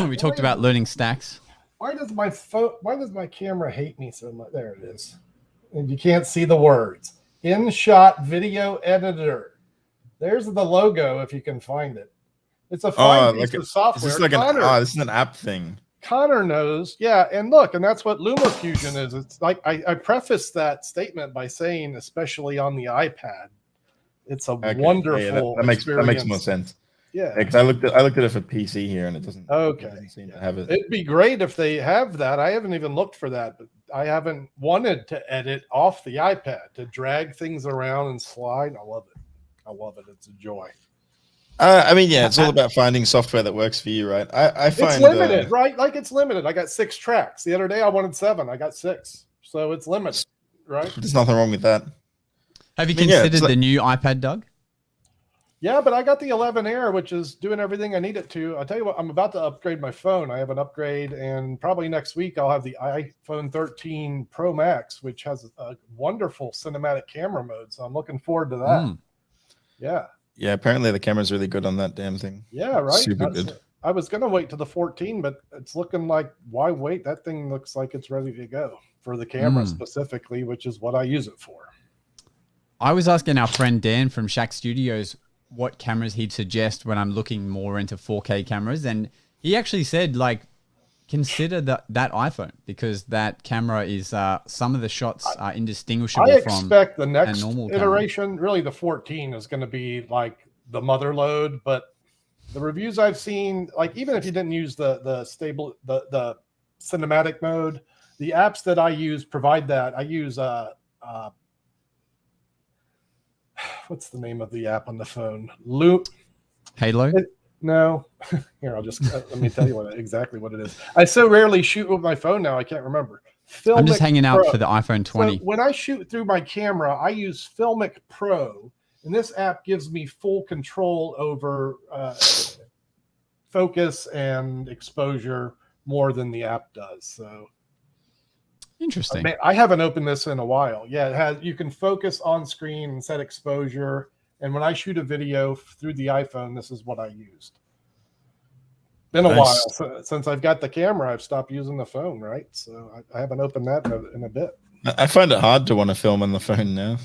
Speaker 3: We talked about learning stacks.
Speaker 1: Why does my camera hate me so much? There it is. And you can't see the words. InShot Video Editor. There's the logo if you can find it. It's a fine piece of software.
Speaker 4: This is an app thing.
Speaker 1: Connor knows. Yeah, and look, and that's what LumaFusion is. It's like I prefaced that statement by saying, especially on the iPad, it's a wonderful
Speaker 4: that makes
Speaker 1: experience.
Speaker 4: more sense.
Speaker 1: Yeah,
Speaker 4: because I looked at it for PC here, and it doesn't.
Speaker 1: Okay,
Speaker 4: it doesn't seem to have it.
Speaker 1: It'd be great if they have that. I haven't even looked for that, but I haven't wanted to edit off the iPad to drag things around and slide. I love it. It's a joy.
Speaker 4: It's all about finding software that works for you, right? I find
Speaker 1: it's limited, right? Like it's limited. I got 6 tracks. The other day I wanted 7. I got 6. So it's limited, right?
Speaker 4: There's nothing wrong with that.
Speaker 3: Have you considered the new iPad, Doug?
Speaker 1: Yeah, but I got the 11 Air, which is doing everything I need it to. I'll tell you what, I'm about to upgrade my phone. I have an upgrade, and probably next week I'll have the iPhone 13 Pro Max, which has a wonderful cinematic camera mode. So I'm looking forward to that. Yeah.
Speaker 4: Yeah, apparently the camera's really good on that damn thing.
Speaker 1: Yeah, right.
Speaker 4: Super good.
Speaker 1: I was going to wait to the 14, but it's looking like, why wait? That thing looks like it's ready to go for the camera specifically, which is what I use it for.
Speaker 3: I was asking our friend Dan from Shack Studios what cameras he'd suggest when I'm looking more into 4K cameras. And he actually said, consider that iPhone, because that camera is some of the shots are indistinguishable.
Speaker 1: I expect the next iteration,
Speaker 3: camera.
Speaker 1: Really the 14 is going to be like the mother load, but the reviews I've seen, like even if you didn't use the cinematic mode, the apps that I use provide that. I use what's the name of the app on the phone?
Speaker 3: Halo.
Speaker 1: No, here I'll just let me tell you exactly what it is. I so rarely shoot with my phone now, I can't remember.
Speaker 3: I'm just hanging out
Speaker 1: Pro.
Speaker 3: for the iPhone 20.
Speaker 1: So when I shoot through my camera, I use Filmic Pro, and this app gives me full control over focus and exposure more than the app does. So
Speaker 3: Interesting.
Speaker 1: I haven't opened this in a while. Yeah, it has. You can focus on screen and set exposure. And when I shoot a video through the iPhone, this is what I used. Been a while since I've got the camera. I've stopped using the phone, right? So I haven't opened that in a bit.
Speaker 4: I find it hard to want to film on the phone now.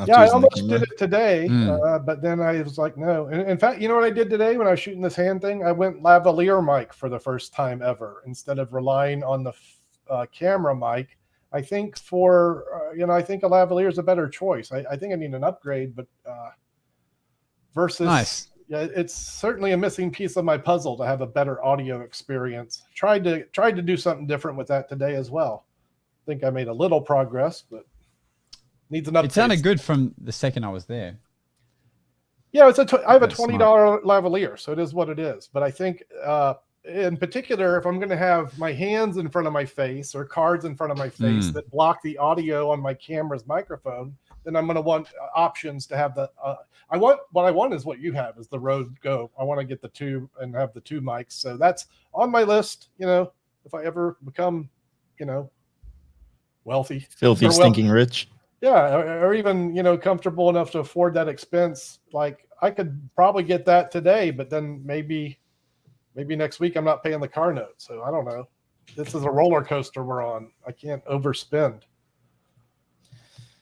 Speaker 1: Yeah, I almost did it today, but then I was like, no. And in fact, you know what I did today when I was shooting this hand thing? I went lavalier mic for the first time ever instead of relying on the camera mic. I think I think a lavalier is a better choice. I think I need an upgrade, but versus.
Speaker 3: Nice.
Speaker 1: Yeah, it's certainly a missing piece of my puzzle to have a better audio experience. Tried to do something different with that today as well. I think I made a little progress, but needs an upgrade.
Speaker 3: It sounded good from the second I was there.
Speaker 1: Yeah, I have a $20 lavalier, so it is what it is. But I think in particular, if I'm going to have my hands in front of my face or cards in front of my face that block the audio on my camera's microphone, then I'm going to want options to have the. What I want is what you have is the Rode Go. I want to get the two and have the two mics. So that's on my list. If I ever become, wealthy,
Speaker 4: filthy, stinking rich.
Speaker 1: Yeah, or even comfortable enough to afford that expense. Like I could probably get that today, but then maybe next week I'm not paying the car note. So I don't know. This is a roller coaster we're on. I can't overspend.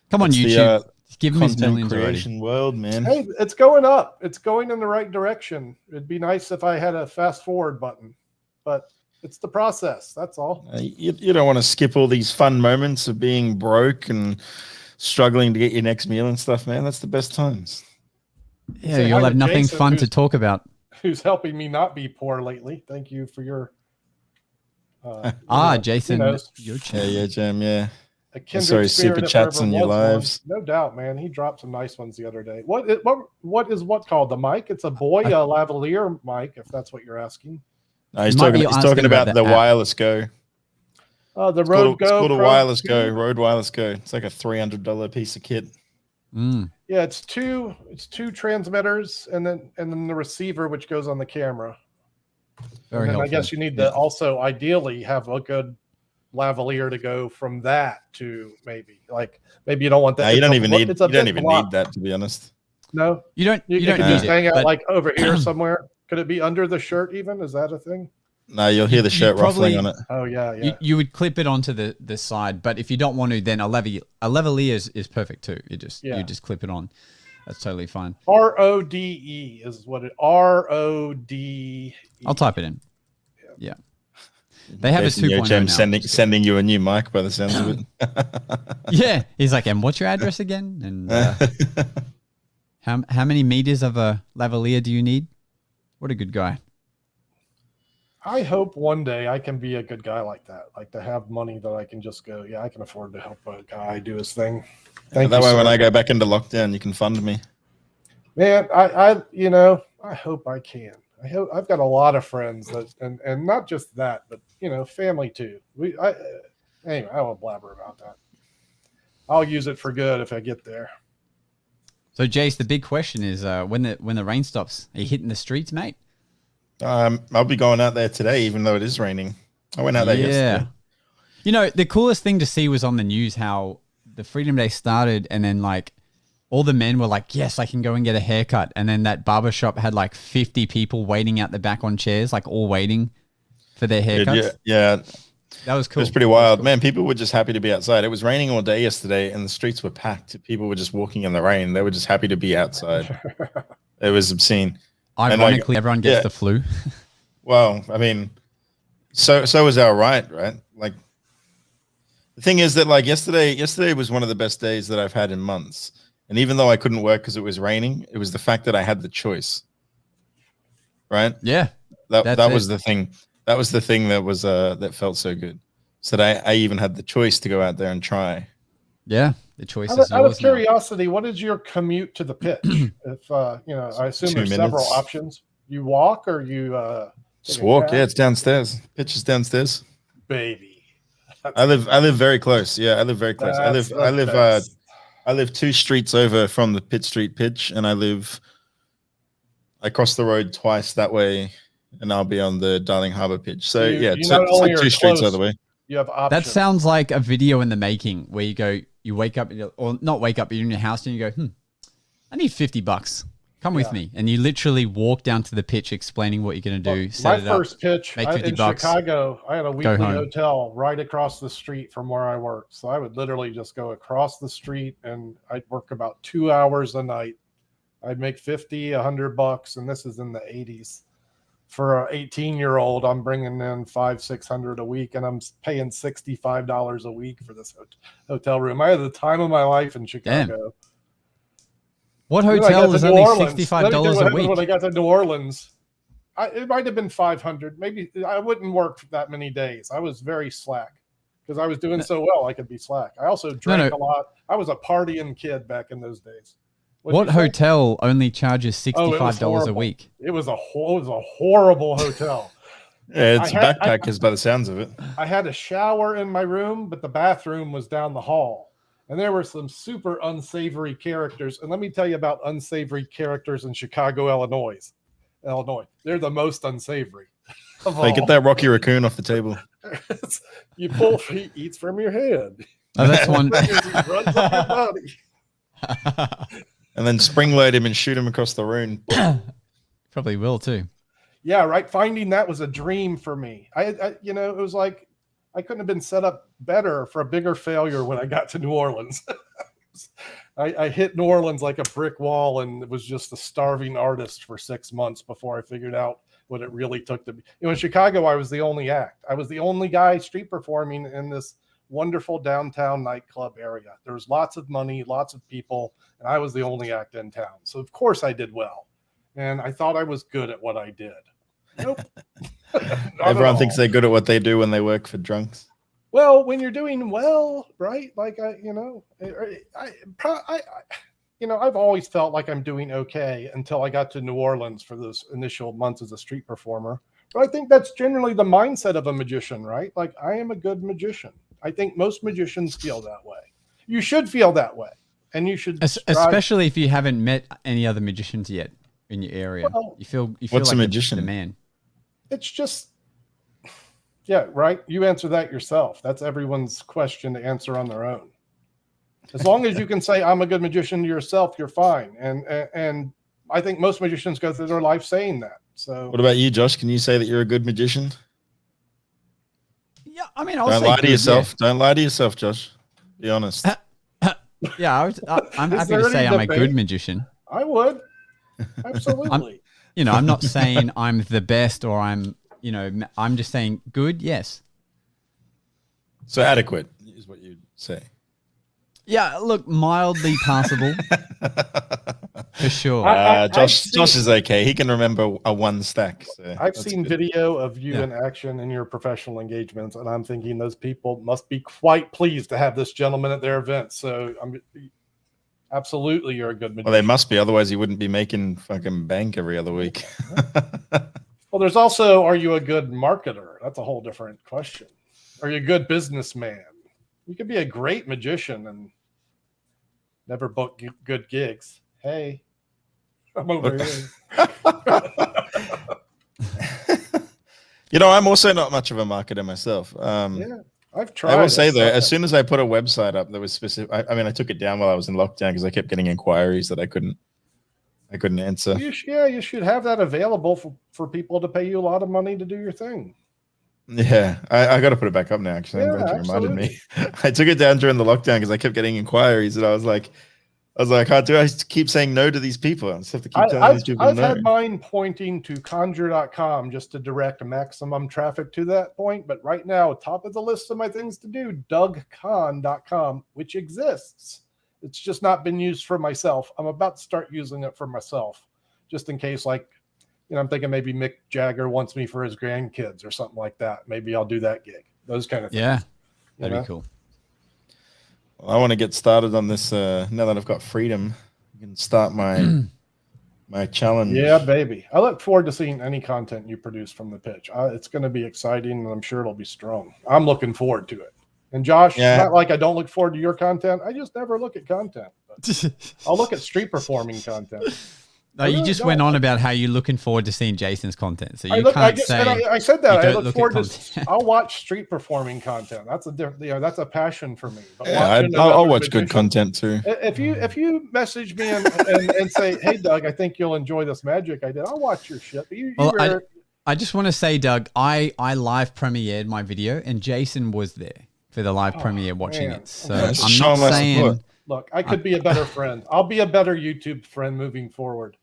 Speaker 3: Come on, YouTube. Give me millions
Speaker 4: creation
Speaker 3: already.
Speaker 4: World, man.
Speaker 1: Hey, it's going up. It's going in the right direction. It'd be nice if I had a fast forward button, but it's the process. That's all.
Speaker 4: You don't want to skip all these fun moments of being broke and struggling to get your next meal and stuff, man. That's the best times.
Speaker 3: Yeah, you'll have nothing
Speaker 1: Jason,
Speaker 3: fun to talk about.
Speaker 1: Who's helping me not be poor lately? Thank you for your.
Speaker 3: Jason,
Speaker 4: yeah, Jam, yeah.
Speaker 1: Sorry,
Speaker 4: super chats in your lives.
Speaker 1: No doubt, man. He dropped some nice ones the other day. What is called the mic? It's a lavalier mic, if that's what you're asking.
Speaker 4: No, he's talking about the wireless Go.
Speaker 1: The Rode Go.
Speaker 4: It's called a wireless Go. Rode Wireless Go. It's like a $300 piece of kit.
Speaker 1: Yeah, it's two transmitters and then the receiver which goes on the camera.
Speaker 3: Very helpful.
Speaker 1: I guess you need to also ideally have a good lavalier to go from that to maybe you don't want that.
Speaker 4: No, you don't even need that, to be honest.
Speaker 1: No,
Speaker 3: you don't. You don't
Speaker 1: can
Speaker 3: need
Speaker 1: just hang
Speaker 3: it,
Speaker 1: out like over here somewhere. Could it be under the shirt even? Is that a thing?
Speaker 4: No, you'll hear the shirt ruffling on it.
Speaker 1: Oh yeah.
Speaker 3: You would clip it onto the side, but if you don't want to, then a lavalier is perfect too. You just clip it on. That's totally fine.
Speaker 1: RODE is what it. RODE.
Speaker 3: I'll type it in. Yeah. They have a 2.0 now.
Speaker 4: Sending you a new mic by the sounds of it.
Speaker 3: Yeah, he's like, and what's your address again? And how many meters of a lavalier do you need? What a good guy.
Speaker 1: I hope one day I can be a good guy like that, like to have money that I can just go, yeah, I can afford to help a guy do his thing.
Speaker 4: That way, when I go back into lockdown, you can fund me.
Speaker 1: Man, I hope I can. I've got a lot of friends that, and not just that, but family too. Anyway, I won't blabber about that. I'll use it for good if I get there.
Speaker 3: So, Jace, the big question is, when the rain stops, are you hitting the streets, mate?
Speaker 4: I'll be going out there today, even though it is raining. I went out there yesterday.
Speaker 3: The coolest thing to see was on the news how the Freedom Day started, and then all the men were like, yes, I can go and get a haircut. And then that barbershop had 50 people waiting out the back on chairs, all waiting for their haircuts.
Speaker 4: Yeah.
Speaker 3: That was cool.
Speaker 4: It was pretty wild. Cool. Man, people were just happy to be outside. It was raining all day yesterday and the streets were packed. People were just walking in the rain. They were just happy to be outside. It was obscene.
Speaker 3: Ironically, everyone gets the flu.
Speaker 4: Well, I mean, so was our right? The thing is that yesterday was one of the best days that I've had in months. And even though I couldn't work because it was raining, it was the fact that I had the choice. Right?
Speaker 3: Yeah.
Speaker 4: That was the thing. That was the thing that was that felt so good. So that I even had the choice to go out there and try.
Speaker 3: Yeah, the choice
Speaker 1: Out
Speaker 3: is
Speaker 1: of, out of
Speaker 3: yours now.
Speaker 1: curiosity, what is your commute to the pitch? If I assume
Speaker 4: 2
Speaker 1: there's several
Speaker 4: minutes.
Speaker 1: options. You walk or you
Speaker 4: Just
Speaker 1: take a
Speaker 4: walk.
Speaker 1: cab?
Speaker 4: Yeah, it's downstairs. Pitch is downstairs.
Speaker 1: Baby.
Speaker 4: I live very close. Yeah, I live very close.
Speaker 1: That's the best.
Speaker 4: I live 2 streets over from the Pitt Street pitch, and I cross the road twice that way, and I'll be on the Darling Harbour pitch. So yeah,
Speaker 1: you not
Speaker 4: it's
Speaker 1: only
Speaker 4: like
Speaker 1: are
Speaker 4: 2 streets
Speaker 1: close,
Speaker 4: other way.
Speaker 1: you have
Speaker 3: That
Speaker 1: options.
Speaker 3: sounds like a video in the making where you wake up, or not wake up, but you're in your house and you go, I need $50. Come with me. And you literally walk down to the pitch explaining what you're going to do.
Speaker 1: My
Speaker 3: Set it up.
Speaker 1: first pitch
Speaker 3: make
Speaker 1: in
Speaker 3: $50.
Speaker 1: Chicago, I had a weekly
Speaker 3: home.
Speaker 1: hotel right across the street from where I worked. So I would literally just go across the street and I'd work about 2 hours a night. I'd make $50-$100, and this is in the 80s. For an 18-year-old, I'm bringing in $500-$600 a week, and I'm paying $65 a week for this hotel room. I had the time of my life in Chicago.
Speaker 3: What
Speaker 1: Then I got
Speaker 3: hotel
Speaker 1: to
Speaker 3: is
Speaker 1: New
Speaker 3: only
Speaker 1: Orleans. Let me tell you
Speaker 3: $65
Speaker 1: what
Speaker 3: a
Speaker 1: happened
Speaker 3: week?
Speaker 1: when I got to New Orleans. It might have been 500. Maybe I wouldn't work that many days. I was very slack because I was doing so well. I could be slack. I also drank a lot. I was a partying kid back in those days.
Speaker 3: What hotel only charges $65 a
Speaker 1: horrible.
Speaker 3: week?
Speaker 1: It was a horrible hotel.
Speaker 4: Yeah, it's backpackers by the sounds of it.
Speaker 1: I had a shower in my room, but the bathroom was down the hall. And there were some super unsavory characters. And let me tell you about unsavory characters in Chicago, Illinois. They're the most unsavory of all.
Speaker 4: Hey, get that Rocky Raccoon off the table.
Speaker 1: You pull, he eats from your head.
Speaker 3: Oh, that's one.
Speaker 1: He runs up your body.
Speaker 4: And then spring load him and shoot him across the room.
Speaker 3: Probably will too.
Speaker 1: Yeah, right. Finding that was a dream for me. It was like I couldn't have been set up better for a bigger failure when I got to New Orleans. I hit New Orleans like a brick wall and was just a starving artist for 6 months before I figured out what it really took to be. In Chicago, I was the only act. I was the only guy street performing in this wonderful downtown nightclub area. There was lots of money, lots of people, and I was the only act in town. So of course I did well. And I thought I was good at what I did. Nope.
Speaker 4: Everyone thinks they're good at what they do when they work for drunks.
Speaker 1: Well, when you're doing well, right? Like I've always felt like I'm doing okay until I got to New Orleans for those initial months as a street performer. But I think that's generally the mindset of a magician, right? Like, I am a good magician. I think most magicians feel that way. You should feel that way, and you should,
Speaker 3: especially if you haven't met any other magicians yet in your area.
Speaker 1: Well,
Speaker 3: you feel
Speaker 4: what's
Speaker 3: like
Speaker 4: a magician?
Speaker 3: the man.
Speaker 1: It's just, yeah, right. You answer that yourself. That's everyone's question to answer on their own. As long as you can say I'm a good magician to yourself, you're fine. And I think most magicians go through their life saying that. So,
Speaker 4: what about you, Josh? Can you say that you're a good magician?
Speaker 3: Yeah, I mean, I'll
Speaker 4: Don't
Speaker 3: say
Speaker 4: lie to
Speaker 3: good,
Speaker 4: yourself. Yeah. Don't lie to yourself, Josh. Be honest.
Speaker 3: Yeah, I'm happy to say I'm a good magician.
Speaker 1: I would. Absolutely.
Speaker 3: I'm not saying I'm the best or I'm just saying good. Yes.
Speaker 4: So adequate is what you'd say.
Speaker 3: Yeah, look, mildly passable. For sure.
Speaker 4: Josh is okay. He can remember a one stack. So
Speaker 1: I've seen video of you in action in your professional engagements, and I'm thinking those people must be quite pleased to have this gentleman at their event. So absolutely, you're a good magician.
Speaker 4: Well, they must be. Otherwise, he wouldn't be making fucking bank every other week.
Speaker 1: Well, there's also, are you a good marketer? That's a whole different question. Are you a good businessman? You could be a great magician and never book good gigs. Hey, I'm over here.
Speaker 4: I'm also not much of a marketer myself.
Speaker 1: Yeah, I've tried.
Speaker 4: I will say though, as soon as I put a website up that was specific, I took it down while I was in lockdown because I kept getting inquiries that I couldn't answer.
Speaker 1: You should have that available for people to pay you a lot of money to do your thing.
Speaker 4: Yeah, I got to put it back up now. Actually, I'm glad you reminded me. I took it down during the lockdown because I kept getting inquiries, and I was like, how do I keep saying no to these people? I just have to keep telling these people
Speaker 1: I've
Speaker 4: no.
Speaker 1: had mine pointing to conjure.com just to direct maximum traffic to that point. But right now, top of the list of my things to do, dougcon.com, which exists. It's just not been used for myself. I'm about to start using it for myself, just in case, I'm thinking maybe Mick Jagger wants me for his grandkids or something like that. Maybe I'll do that gig. Those kind of things.
Speaker 3: Yeah, that'd be cool.
Speaker 4: I want to get started on this now that I've got freedom. I can start my challenge.
Speaker 1: Yeah, baby. I look forward to seeing any content you produce from the pitch. It's going to be exciting, and I'm sure it'll be strong. I'm looking forward to it. And Josh, not like I don't look forward to your content. I just never look at content. But I'll look at street performing content.
Speaker 3: No, you just went on about how you're looking forward to seeing Jason's content. So you
Speaker 1: I said that. I look forward to. I'll watch street performing content. That's a different. That's a passion for me. But
Speaker 4: I'll watch good content too.
Speaker 1: If you message me and say, "Hey, Doug, I think you'll enjoy this magic I did," I'll watch your shit.
Speaker 3: I just want to say, Doug, I live premiered my video, and Jason was there for the live premiere watching it. So I'm not saying.
Speaker 1: Look, I could be a better friend. I'll be a better YouTube friend moving forward.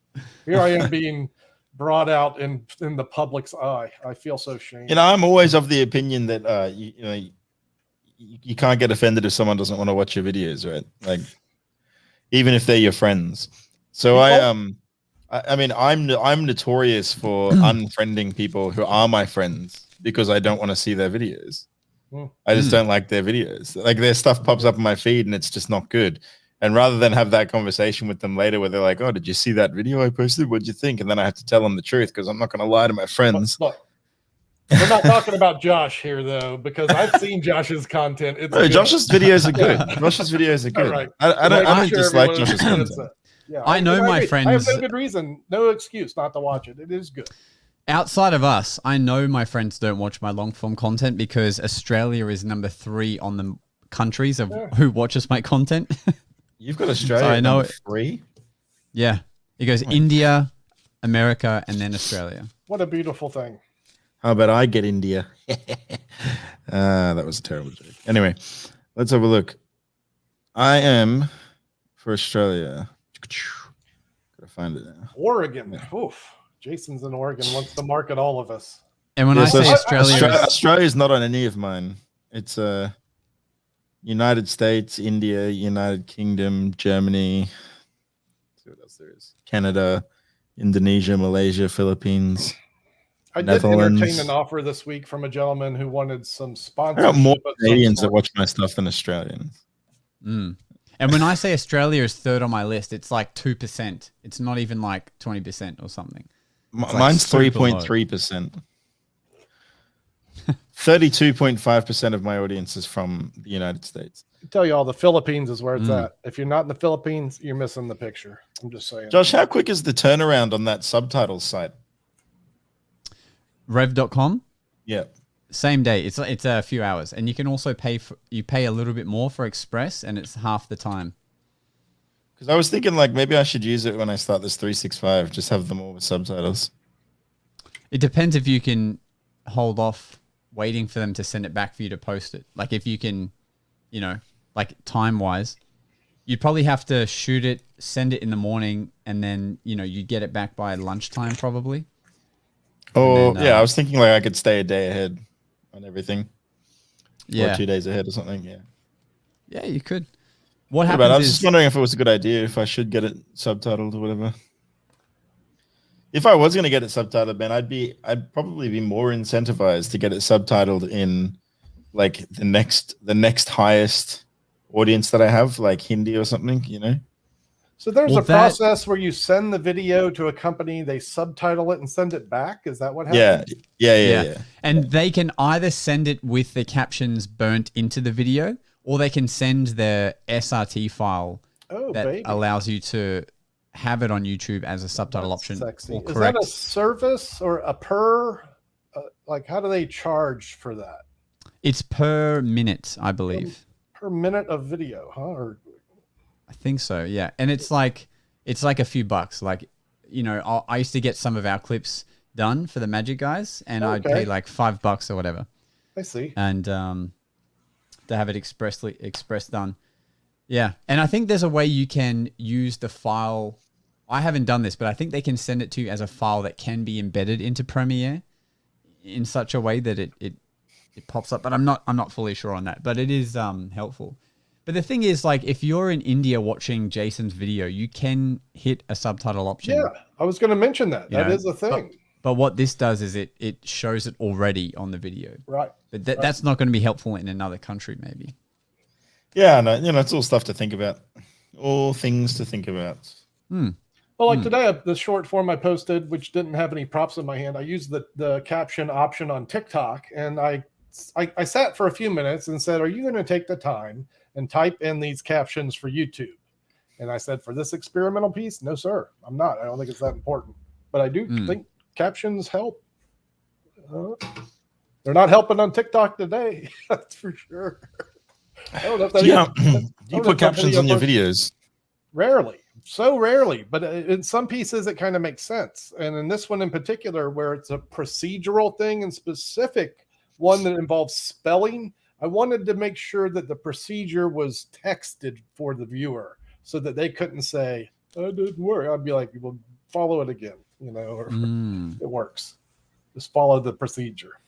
Speaker 1: Here I am being brought out in the public's eye. I feel so shamed.
Speaker 4: I'm always of the opinion that you can't get offended if someone doesn't want to watch your videos, right? Like, even if they're your friends. So I'm notorious for unfriending people who are my friends because I don't want to see their videos. I just don't like their videos. Like, their stuff pops up in my feed and it's just not good. And rather than have that conversation with them later where they're like, "Oh, did you see that video I posted? What'd you think?" And then I have to tell them the truth because I'm not going to lie to my friends.
Speaker 1: Look, we're not talking about Josh here, though, because I've seen Josh's content.
Speaker 4: Josh's videos are good. Josh's videos are good.
Speaker 1: Right.
Speaker 4: I don't dislike Josh's content.
Speaker 1: Yeah,
Speaker 3: I know my friends.
Speaker 1: I have no good reason, no excuse not to watch it. It is good.
Speaker 3: Outside of us, I know my friends don't watch my long form content because Australia is number 3 on the countries of who watches my content.
Speaker 4: You've got Australia. So I know number 3.
Speaker 3: Yeah, it goes India, America, and then Australia.
Speaker 1: What a beautiful thing.
Speaker 4: How about I get India? That was a terrible joke. Anyway, let's have a look. I am for Australia. Gotta find it now.
Speaker 1: Oregon. Yeah. Oof. Jason's in Oregon, wants to market all of us.
Speaker 3: And when I say
Speaker 4: Australia is not on any of mine. It's United States, India, United Kingdom, Germany. Let's see what else there is. Canada, Indonesia, Malaysia, Philippines.
Speaker 1: I did entertain an offer this week from a gentleman who wanted some sponsorship.
Speaker 4: I got more Canadians that watch my stuff than Australians.
Speaker 3: And when I say Australia is 3rd on my list, it's like 2%. It's not even like 20% or something.
Speaker 4: Mine's 3.3%. 32.5% of my audience is from the United States.
Speaker 1: I tell you all, the Philippines is where it's at. If you're not in the Philippines, you're missing the picture. I'm just saying.
Speaker 4: Josh, how quick is the turnaround on that subtitles site?
Speaker 3: Rev.com?
Speaker 4: Yeah.
Speaker 3: Same day. It's a few hours. And you can also pay a little bit more for Express, and it's half the time.
Speaker 4: Because I was thinking, like, maybe I should use it when I start this 365. Just have them all with subtitles.
Speaker 3: It depends if you can hold off waiting for them to send it back for you to post it. Like, if you can, like time-wise, you'd probably have to shoot it, send it in the morning, and then, you get it back by lunchtime probably.
Speaker 4: Oh, then, I was thinking, like, I could stay a day ahead on everything.
Speaker 3: Yeah.
Speaker 4: Or 2 days ahead or something, yeah.
Speaker 3: Yeah, you could. What happens
Speaker 4: I was just wondering if it was a good idea, if I should get it subtitled or whatever. If I was going to get it subtitled, man, I'd probably be more incentivized to get it subtitled in like the next highest audience that I have, like Hindi or something,
Speaker 1: So there's a process where you send the video to a company, they subtitle it and send it back. Is that what happens?
Speaker 4: Yeah.
Speaker 3: And they can either send it with the captions burnt into the video, or they can send their SRT file that allows you to have it on YouTube as a subtitle option.
Speaker 1: Sexy. Is that a service or a per? Like, how do they charge for that?
Speaker 3: It's per minute, I believe.
Speaker 1: Per minute of video, huh? Or
Speaker 3: I think so, yeah. And it's like a few bucks. Like, I used to get some of our clips done for the Magic Guys, and I'd pay like $5 or whatever.
Speaker 1: I see.
Speaker 3: And to have it express done. Yeah. And I think there's a way you can use the file. I haven't done this, but I think they can send it to you as a file that can be embedded into Premiere in such a way that it pops up. But I'm not fully sure on that. But it is helpful. But the thing is, like, if you're in India watching Jason's video, you can hit a subtitle option.
Speaker 1: Yeah, I was going to mention that. That is a thing.
Speaker 3: But what this does is it shows it already on the video.
Speaker 1: Right.
Speaker 3: But that's not going to be helpful in another country, maybe.
Speaker 4: Yeah, no, it's all stuff to think about. All things to think about.
Speaker 1: Well, like today, the short form I posted, which didn't have any props in my hand, I used the caption option on TikTok, and I sat for a few minutes and said, "Are you going to take the time and type in these captions for YouTube?" And I said, "For this experimental piece, no, sir, I'm not. I don't think it's that important, but I do think captions help. They're not helping on TikTok today, that's for sure." I don't know if that
Speaker 4: Do you put captions on your videos?
Speaker 1: Rarely, so rarely, but in some pieces it kind of makes sense. And in this one in particular, where it's a procedural thing and specific one that involves spelling, I wanted to make sure that the procedure was texted for the viewer so that they couldn't say, "That didn't work." I'd be like, "Well, follow it again," or it works. Just follow the procedure.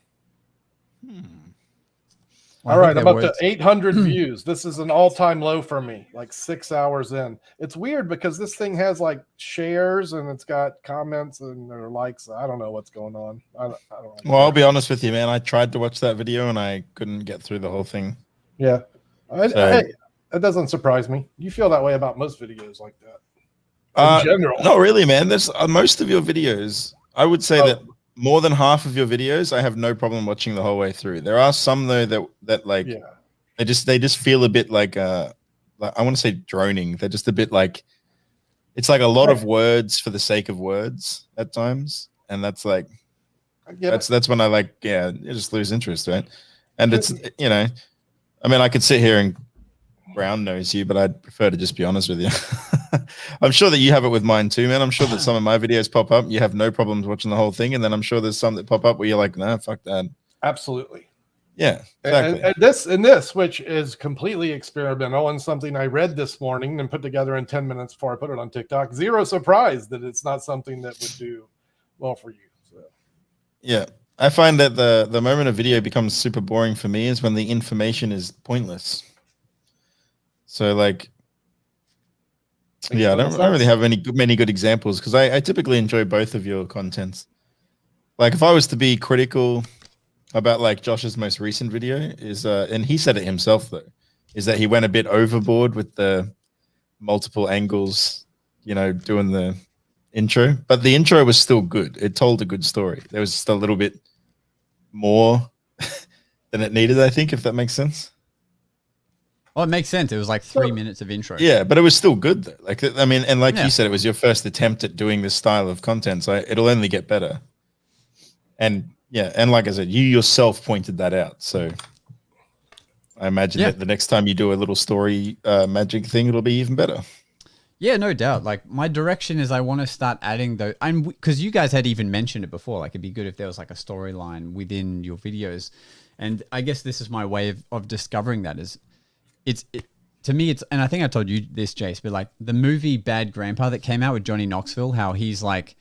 Speaker 3: Well,
Speaker 1: all right, I'm up to 800 views. This is an all-time low for me, like 6 hours in. It's weird because this thing has like shares and it's got comments and or likes. I don't know what's going on. I don't know.
Speaker 4: Well, I'll be honest with you, man. I tried to watch that video and I couldn't get through the whole thing.
Speaker 1: Yeah. It doesn't surprise me. You feel that way about most videos like that. In general.
Speaker 4: No, really, man. There's most of your videos, I would say that more than half of your videos, I have no problem watching the whole way through. There are some though that like they just feel a bit like I want to say droning. They're just a bit like it's like a lot of words for the sake of words at times, and that's like that's when I you just lose interest, right? And it's I mean, I could sit here and brown nose you, but I'd prefer to just be honest with you. I'm sure that you have it with mine too, man. I'm sure that some of my videos pop up. You have no problems watching the whole thing. And then I'm sure there's some that pop up where you're like, nah, fuck that.
Speaker 1: Absolutely.
Speaker 4: Yeah. Exactly.
Speaker 1: And this, which is completely experimental and something I read this morning and put together in 10 minutes before I put it on TikTok. Zero surprise that it's not something that would do well for you. So.
Speaker 4: Yeah. I find that the moment a video becomes super boring for me is when the information is pointless. So like, I don't really have many good examples because I typically enjoy both of your contents. Like if I was to be critical about like Josh's most recent video is, and he said it himself though, is that he went a bit overboard with the multiple angles, doing the intro, but the intro was still good. It told a good story. There was just a little bit more than it needed, I think, if that makes sense.
Speaker 3: Well, it makes sense. It was like 3 minutes of intro.
Speaker 4: Yeah, but it was still good though. Like, I mean, and like you said, it was your first attempt at doing this style of content, so it'll only get better. And and like I said, you yourself pointed that out. So I imagine that the next time you do a little story magic thing, it'll be even better.
Speaker 3: Yeah, no doubt. Like my direction is I want to start adding those, because you guys had even mentioned it before. Like it'd be good if there was like a storyline within your videos, and I guess this is my way of discovering that is. To me, and I think I told you this, Jace, but like the movie Bad Grandpa that came out with Johnny Knoxville, how he's like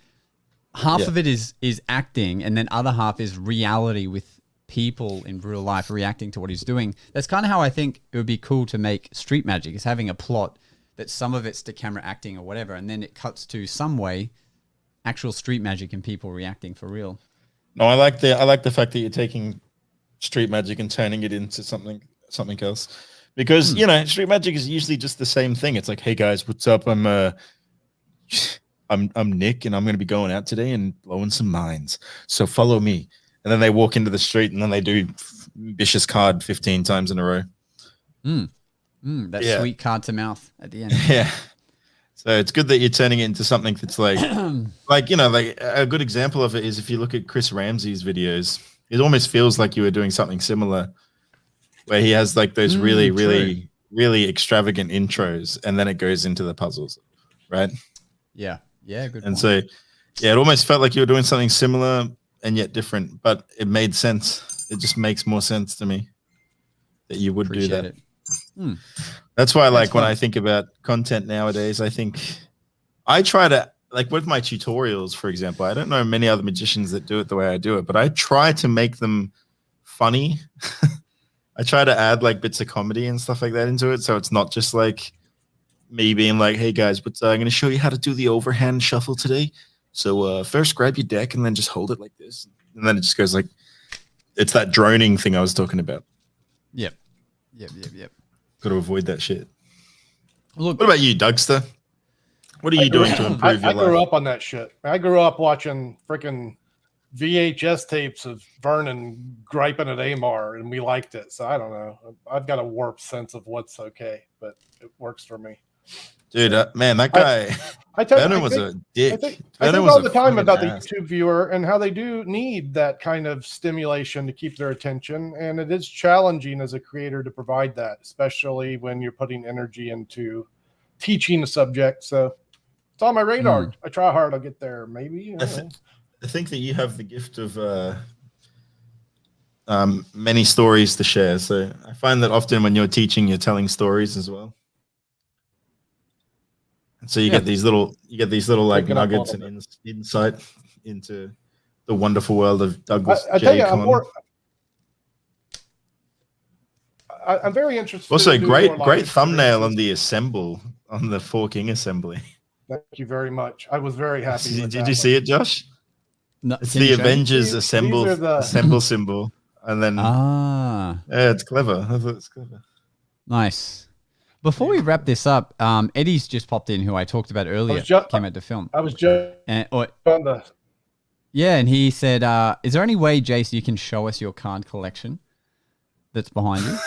Speaker 3: half of it is acting and then other half is reality with people in real life reacting to what he's doing. That's kind of how I think it would be cool to make street magic, is having a plot that some of it's to camera acting or whatever, and then it cuts to some way actual street magic and people reacting for real.
Speaker 4: No, I like the fact that you're taking street magic and turning it into something else. Because street magic is usually just the same thing. It's like, hey guys, what's up? I'm Nick, and I'm going to be going out today and blowing some minds. So follow me. And then they walk into the street, and then they do vicious card 15 times in a row.
Speaker 3: That sweet card to mouth at the end.
Speaker 4: Yeah. So it's good that you're turning it into something that's like, like a good example of it is if you look at Chris Ramsey's videos, it almost feels like you were doing something similar, where he has like those really extravagant intros, and then it goes into the puzzles, right?
Speaker 3: Yeah, good.
Speaker 4: And so, it almost felt like you were doing something similar and yet different, but it made sense. It just makes more sense to me that you would do that. That's why, like, when I think about content nowadays, I think I try to, like, with my tutorials, for example, I don't know many other magicians that do it the way I do it, but I try to make them funny. I try to add like bits of comedy and stuff like that into it, so it's not just like me being like, "Hey guys, but I'm going to show you how to do the overhand shuffle today. So first, grab your deck and then just hold it like this, and then it just goes like it's that droning thing I was talking about."
Speaker 3: Yep.
Speaker 4: Got to avoid that shit.
Speaker 3: Look,
Speaker 4: What about you, Dougster? What are you doing to improve
Speaker 1: I
Speaker 4: your
Speaker 1: grew
Speaker 4: life?
Speaker 1: up on that shit. I grew up watching freaking VHS tapes of Vernon griping at Amar, and we liked it. So I don't know. I've got a warped sense of what's okay, but it works for me.
Speaker 4: Dude, man, that guy,
Speaker 1: I tell
Speaker 4: Vernon
Speaker 1: you,
Speaker 4: was a dick.
Speaker 1: I think
Speaker 4: Vernon was
Speaker 1: all
Speaker 4: a
Speaker 1: the time
Speaker 4: fucking
Speaker 1: about
Speaker 4: ass.
Speaker 1: the YouTube viewer and how they do need that kind of stimulation to keep their attention. And it is challenging as a creator to provide that, especially when you're putting energy into teaching a subject. So it's on my radar. I try hard, I'll get there. Maybe.
Speaker 4: I think that you have the gift of many stories to share. So I find that often when you're teaching, you're telling stories as well. And so you get these little like
Speaker 1: Break it up a
Speaker 4: nuggets
Speaker 1: little
Speaker 4: and insight into the wonderful world of Douglas
Speaker 1: I tell
Speaker 4: J.
Speaker 1: you,
Speaker 4: Conn.
Speaker 1: I'm very interested.
Speaker 4: Also,
Speaker 1: in doing more live
Speaker 4: great thumbnail on
Speaker 1: experiences.
Speaker 4: the Four King Assembly.
Speaker 1: Thank you very much. I was very happy.
Speaker 4: Did you see it, Josh?
Speaker 3: no,
Speaker 4: It's
Speaker 3: can
Speaker 4: the
Speaker 3: you show me?
Speaker 4: Avengers
Speaker 1: These
Speaker 4: assemble
Speaker 1: are the-
Speaker 4: assemble symbol, and then yeah, it's clever. I thought it's clever.
Speaker 3: Nice. Before we wrap this up, Eddie's just popped in, who I talked about earlier. Came out to film.
Speaker 1: I was just
Speaker 3: And,
Speaker 1: on the.
Speaker 3: yeah, and he said, "Is there any way, Jace, you can show us your card collection that's behind you?"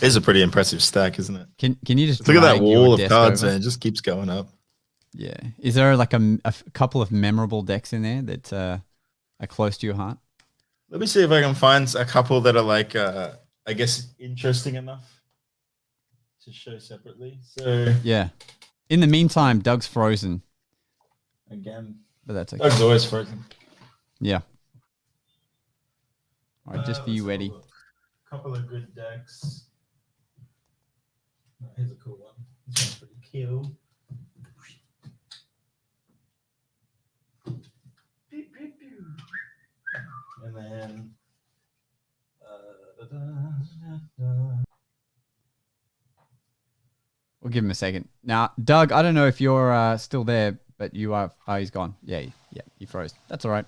Speaker 4: It's a pretty impressive stack, isn't it?
Speaker 3: Can you just
Speaker 4: Look at that
Speaker 3: drag your
Speaker 4: wall of
Speaker 3: desk
Speaker 4: cards,
Speaker 3: over?
Speaker 4: man. It just keeps going up.
Speaker 3: Yeah. Is there like a couple of memorable decks in there that are close to your heart?
Speaker 4: Let me see if I can find a couple that are like, I guess, interesting enough to show separately. So
Speaker 3: Yeah. In the meantime, Doug's frozen,
Speaker 4: again,
Speaker 3: but that's okay.
Speaker 4: Doug's always frozen.
Speaker 3: Yeah. All right, just for you, Eddie.
Speaker 4: A couple of good decks. Here's a cool one. This one's pretty cool. And then
Speaker 3: We'll give him a second. Now, Doug, I don't know if you're still there, but you are. Oh, he's gone. Yeah, he froze. That's all right.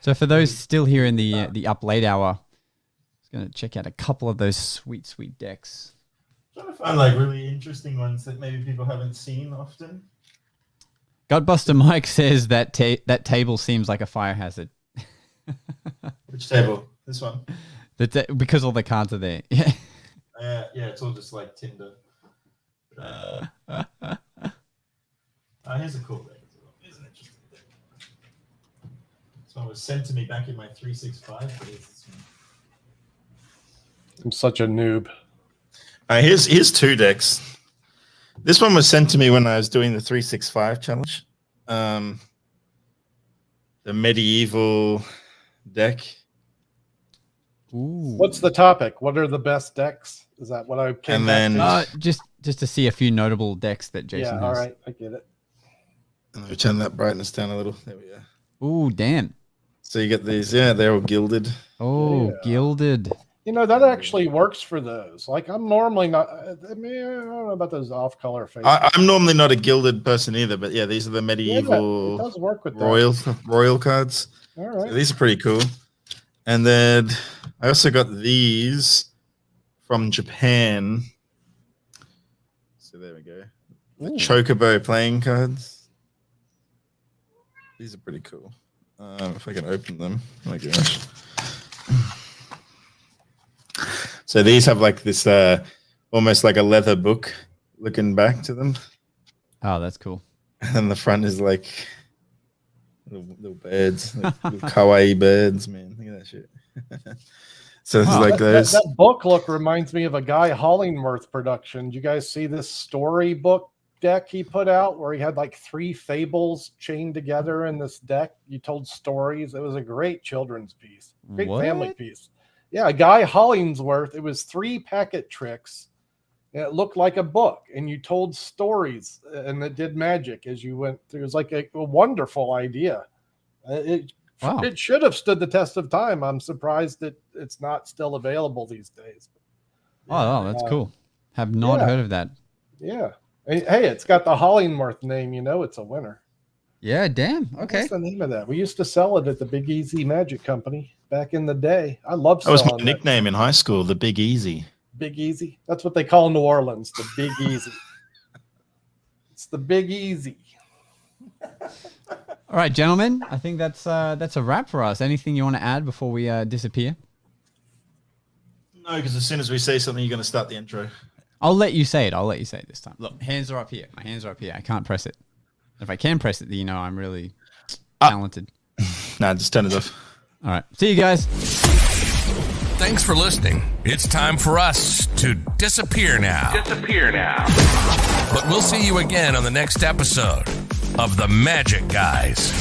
Speaker 3: So for those still here in the up late hour, I was going to check out a couple of those sweet decks.
Speaker 4: trying to find like really interesting ones that maybe people haven't seen often.
Speaker 3: Godbuster Mike says that that table seems like a fire hazard.
Speaker 4: Which table? This one.
Speaker 3: Because all the cards are there. Yeah.
Speaker 4: Yeah, it's all just like Tinder. Here's a cool deck as well. Here's an interesting deck. This one was sent to me back in my 365. But here's this one.
Speaker 1: I'm such a noob.
Speaker 4: Here's two decks. This one was sent to me when I was doing the 365 challenge. The medieval deck.
Speaker 3: Ooh.
Speaker 1: What's the topic? What are the best decks? Is that what I came
Speaker 4: And
Speaker 1: back
Speaker 4: then-
Speaker 1: to?
Speaker 3: Just to see a few notable decks that Jason has.
Speaker 1: Yeah, all right, I get it.
Speaker 4: Let me turn that brightness down a little. There we go.
Speaker 3: Ooh, damn.
Speaker 4: So you get these, they're all gilded.
Speaker 3: Oh,
Speaker 1: Yeah.
Speaker 3: gilded.
Speaker 1: You know, that actually works for those. Like, I'm normally not. I mean, I don't know about those off-color faces.
Speaker 4: I'm normally not a gilded person either, but yeah, these are the
Speaker 1: Yeah,
Speaker 4: medieval
Speaker 1: it does work with that.
Speaker 4: royal cards.
Speaker 1: All
Speaker 4: So
Speaker 1: right.
Speaker 4: these are pretty cool. And then I also got these from Japan. So there we go. The
Speaker 3: Ooh.
Speaker 4: Chocobo playing cards. These are pretty cool. If I can open them. Oh my gosh. So these have like this almost like a leather book looking back to them.
Speaker 3: Oh, that's cool.
Speaker 4: And the front is like little birds, like little kawaii birds, man. Look at that shit. So it's like those.
Speaker 1: That book look reminds me of a Guy Hollingworth production. Did you guys see this storybook deck he put out where he had like 3 fables chained together in this deck? You told stories. It was a great children's piece, great family
Speaker 3: What?
Speaker 1: piece. Yeah, Guy Hollingsworth. It was 3 packet tricks. And it looked like a book, and you told stories, and it did magic as you went through. It was like a wonderful idea.
Speaker 3: Wow.
Speaker 1: It should have stood the test of time. I'm surprised that it's not still available these days.
Speaker 3: Oh, that's cool. Have not
Speaker 1: yeah.
Speaker 3: heard of that.
Speaker 1: Yeah. Hey, it's got the Hollingworth name. You know it's a winner.
Speaker 3: Yeah, damn. Okay.
Speaker 1: What's the name of that? We used to sell it at the Big Easy Magic Company. back in the day. I love
Speaker 4: That was my
Speaker 1: selling
Speaker 4: nickname in high school, the Big Easy.
Speaker 1: Big Easy. That's what they call New Orleans, the Big Easy. It's the Big Easy.
Speaker 3: All right, gentlemen. I think that's a wrap for us. Anything you want to add before we disappear?
Speaker 4: No, because as soon as we say something, you're going to start the intro.
Speaker 3: I'll let you say it. I'll let you say it this time. Look, hands are up here. My hands are up here. I can't press it. If I can press it, then you know I'm really talented.
Speaker 4: Nah, just turn it off.
Speaker 3: All right. See you guys.
Speaker 2: Thanks for listening. It's time for us to disappear now. But we'll see you again on the next episode of The Magic Guys.